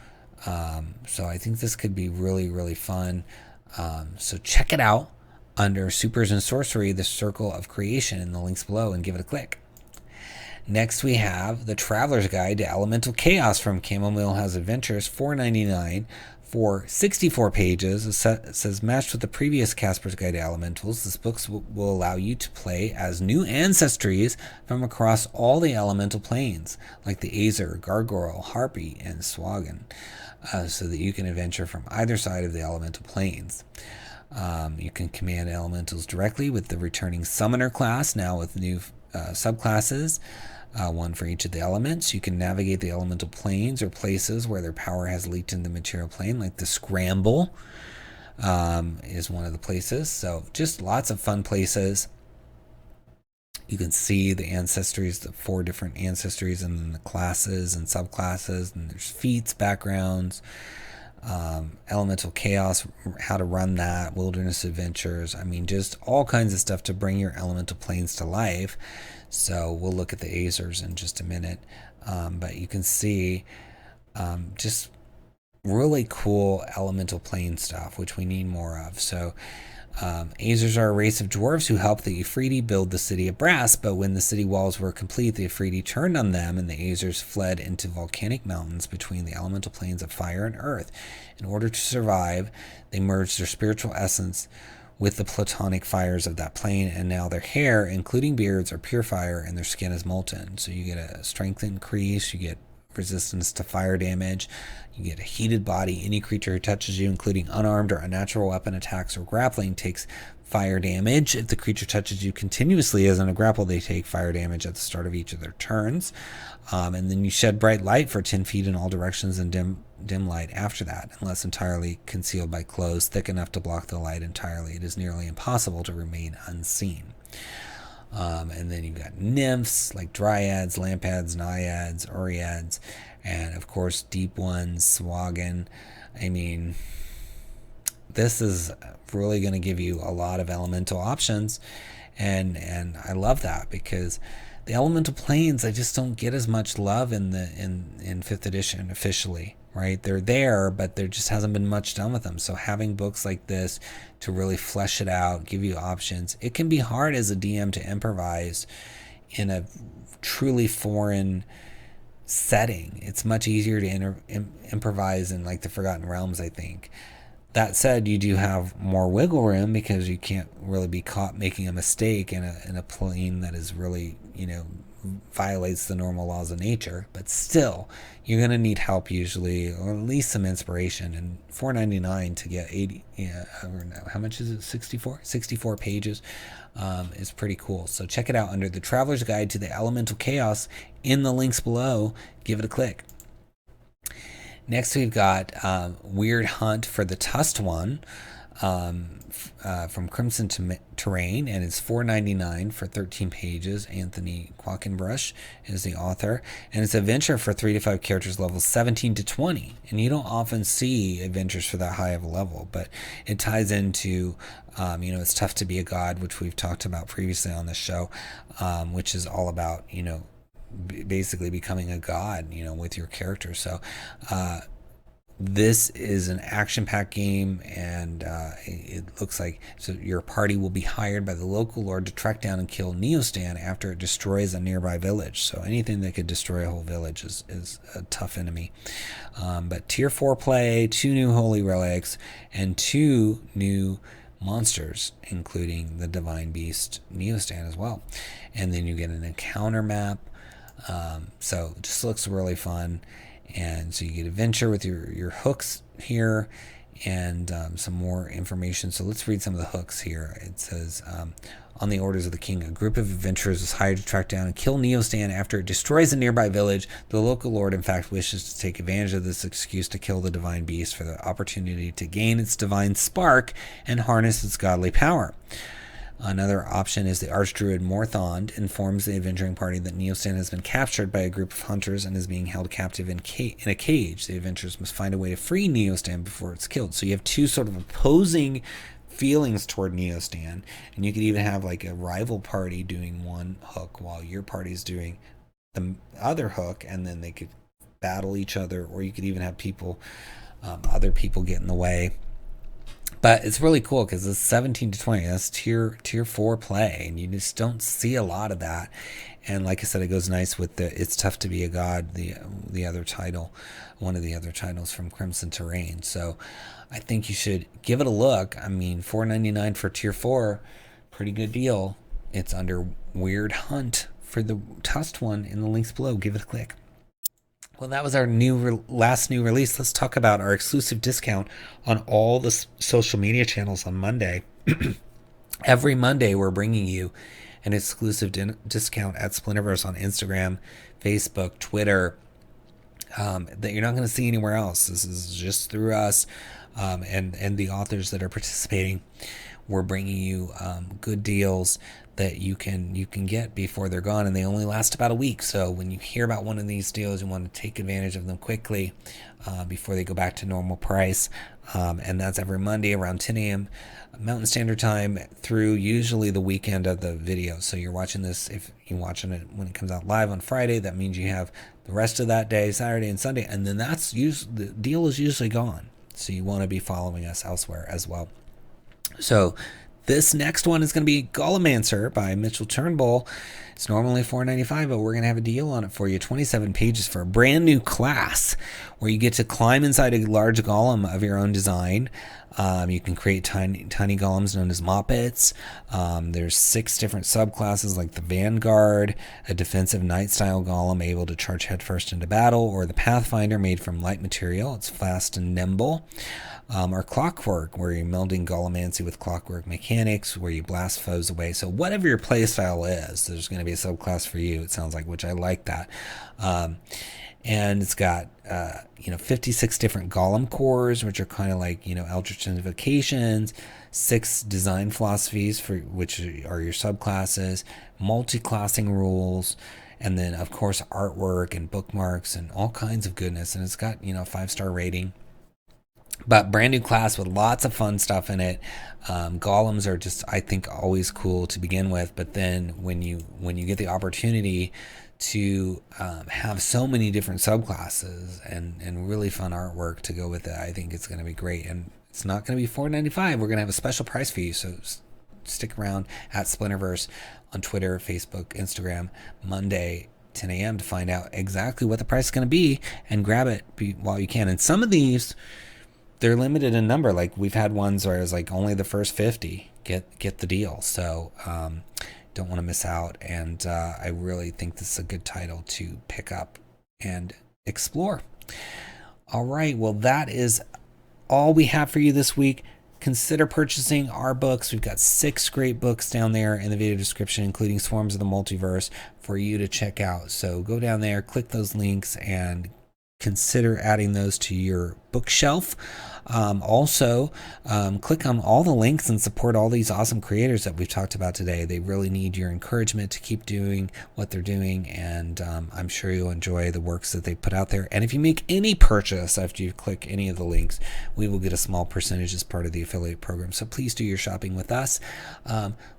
So I think this could be really, really fun. So check it out under Supers and Sorcery, the Circle of Creation, in the links below, and give it a click. Next, we have The Traveler's Guide to Elemental Chaos from Chamomile House Adventures, $4.99 for 64 pages. It says, matched with the previous Casper's Guide to Elementals, this book will allow you to play as new ancestries from across all the elemental planes, like the Azer, Gargoyle, Harpy, and Swagan, so that you can adventure from either side of the elemental planes. You can command elementals directly with the returning Summoner class, now with new subclasses, one for each of the elements. You can navigate the elemental planes or places where their power has leaked in the material plane, like the Scramble is one of the places. So just lots of fun places. You can see the ancestries, the 4 different ancestries, and then the classes and subclasses, and there's feats, backgrounds, elemental chaos, how to run that, wilderness adventures. I mean, just all kinds of stuff to bring your elemental planes to life. So we'll look at the Azers in just a minute, but you can see just really cool elemental plane stuff, which we need more of. So Āzers are a race of dwarves who helped the Ifriti build the city of Brass, but when the city walls were complete, the Ifriti turned on them, and the Āzers fled into volcanic mountains between the elemental planes of fire and earth. In order to survive, they merged their spiritual essence with the platonic fires of that plane, and now their hair, including beards, are pure fire, and their skin is molten. So you get a strength increase, you get resistance to fire damage, you get a heated body. Any creature who touches you, including unarmed or unnatural weapon attacks or grappling, takes fire damage. If the creature touches you continuously as in a grapple, they take fire damage at the start of each of their turns. And then you shed bright light for 10 feet in all directions and dim light after that, unless entirely concealed by clothes thick enough to block the light entirely. It is nearly impossible to remain unseen. And then you've got nymphs like dryads, lampads, naiads, oreads, and of course deep ones, swagan. I mean, this is really going to give you a lot of elemental options, and I love that, because the elemental planes, I just don't get as much love in 5th edition officially, right? They're there, but there just hasn't been much done with them. So having books like this to really flesh it out, give you options. It can be hard as a DM to improvise in a truly foreign setting. It's much easier to improvise in like the Forgotten Realms, I think. That said, you do have more wiggle room because you can't really be caught making a mistake in a plane that is really, violates the normal laws of nature. But still, you're going to need help usually, or at least some inspiration. And $4.99 to get 80, how much is it? 64 pages is pretty cool. So check it out under the Traveler's Guide to the Elemental Chaos in the links below. Give it a click. Next, we've got Wyrd Hunt for the Tusked One from Crimson Terrain, and it's $4.99 for 13 pages. Anthony Quackenbush is the author, and it's adventure for 3 to 5 characters levels 17 to 20. And you don't often see adventures for that high of a level, but it ties into, it's tough to be a god, which we've talked about previously on this show, which is all about, basically becoming a god, with your character. So this is an action-packed game, and it looks like your party will be hired by the local lord to track down and kill 𝙤𝙤𝙢 after it destroys a nearby village. So anything that could destroy a whole village is a tough enemy. But tier 4 play, 2 new holy relics, and 2 new monsters, including the divine beast 𝙤𝙤𝙢 as well. And then you get an encounter map. So it just looks really fun. And so you get adventure with your hooks here, and some more information. So let's read some of the hooks here. It says, on the orders of the king, a group of adventurers is hired to track down and kill 𝙤𝙤𝙢 after it destroys a nearby village. The local lord, in fact, wishes to take advantage of this excuse to kill the divine beast for the opportunity to gain its divine spark and harness its godly power. Another option is the Archdruid Morthond informs the adventuring party that 𝙤𝙤𝙢 has been captured by a group of hunters and is being held captive in a cage. The adventurers must find a way to free 𝙤𝙤𝙢 before it's killed. So you have 2 sort of opposing feelings toward 𝙤𝙤𝙢, and you could even have like a rival party doing one hook while your party's doing the other hook, and then they could battle each other, or you could even have other people get in the way. But it's really cool because it's 17 to 20. That's tier 4 play, and you just don't see a lot of that. And like I said, it goes nice with the It's Tough to Be a God, the other title, one of the other titles from Crimson Terrain. So I think you should give it a look. I mean, $4.99 for tier 4, pretty good deal. It's under Wyrd Hunt for the Tusked One in the links below. Give it a click. Well, that was our last new release. Let's talk about our exclusive discount on all the social media channels on Monday. Every Monday, we're bringing you an exclusive discount at Splinterverse on Instagram, Facebook, Twitter, that you're not going to see anywhere else. This is just through us and the authors that are participating. We're bringing you good deals that you can get before they're gone, and they only last about a week. So when you hear about one of these deals, you want to take advantage of them quickly before they go back to normal price. And that's every Monday around 10 a.m. Mountain Standard Time through usually the weekend of the video. So you're watching this, if you're watching it when it comes out live on Friday, that means you have the rest of that day, Saturday and Sunday, and then the deal is usually gone. So you want to be following us elsewhere as well. So This next one is going to be Ghoulimancer by Mitchell Turnbull. It's normally $4.95, but we're going to have a deal on it for you. 27 pages for a brand new class where you get to climb inside a large golem of your own design. You can create tiny golems known as moppets. There's 6 different subclasses like the Vanguard, a defensive knight-style golem able to charge headfirst into battle, or the Pathfinder made from light material. It's fast and nimble. Or Clockwork, where you're melding Ghoulimancy with clockwork mechanics, where you blast foes away. So whatever your playstyle is, there's going to be a subclass for you, it sounds like, which I like that. And it's got 56 different golem cores, which are kind of like eldritch invocations, 6 design philosophies for which are your subclasses, multi-classing rules, and then of course artwork and bookmarks and all kinds of goodness. And it's got 5-star rating. But brand new class with lots of fun stuff in it. Golems are just, I think, always cool to begin with. But then when you get the opportunity to have so many different subclasses and really fun artwork to go with it, I think it's going to be great. And it's not going to be $4.95. We're going to have a special price for you. So stick around at Splinterverse on Twitter, Facebook, Instagram, Monday, 10 a.m. to find out exactly what the price is going to be and grab it while you can. And some of these, they're limited in number. Like we've had ones where it's like only the first 50 get the deal. So don't want to miss out. And I really think this is a good title to pick up and explore. All right. Well, that is all we have for you this week. Consider purchasing our books. We've got 6 great books down there in the video description, including Swarms of the Multiverse, for you to check out. So go down there, click those links, and consider adding those to your bookshelf. Also, click on all the links and support all these awesome creators that we've talked about today. They really need your encouragement to keep doing what they're doing, and I'm sure you'll enjoy the works that they put out there. And if you make any purchase after you click any of the links, we will get a small percentage as part of the affiliate program. So please do your shopping with us.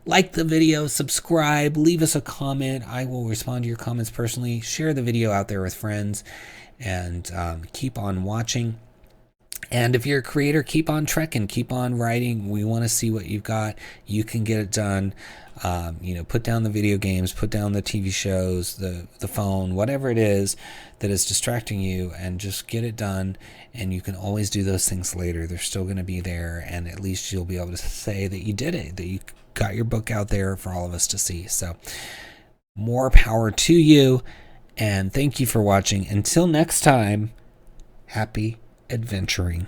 Like the video, subscribe, leave us a comment. I will respond to your comments personally. Share the video out there with friends, and keep on watching. And if you're a creator, keep on trekking, keep on writing. We want to see what you've got. You can get it done. Put down the video games, put down the TV shows, the phone, whatever it is that is distracting you, and just get it done. And you can always do those things later. They're still going to be there, and at least you'll be able to say that you did it, that you got your book out there for all of us to see. So more power to you, and thank you for watching. Until next time, happy adventuring.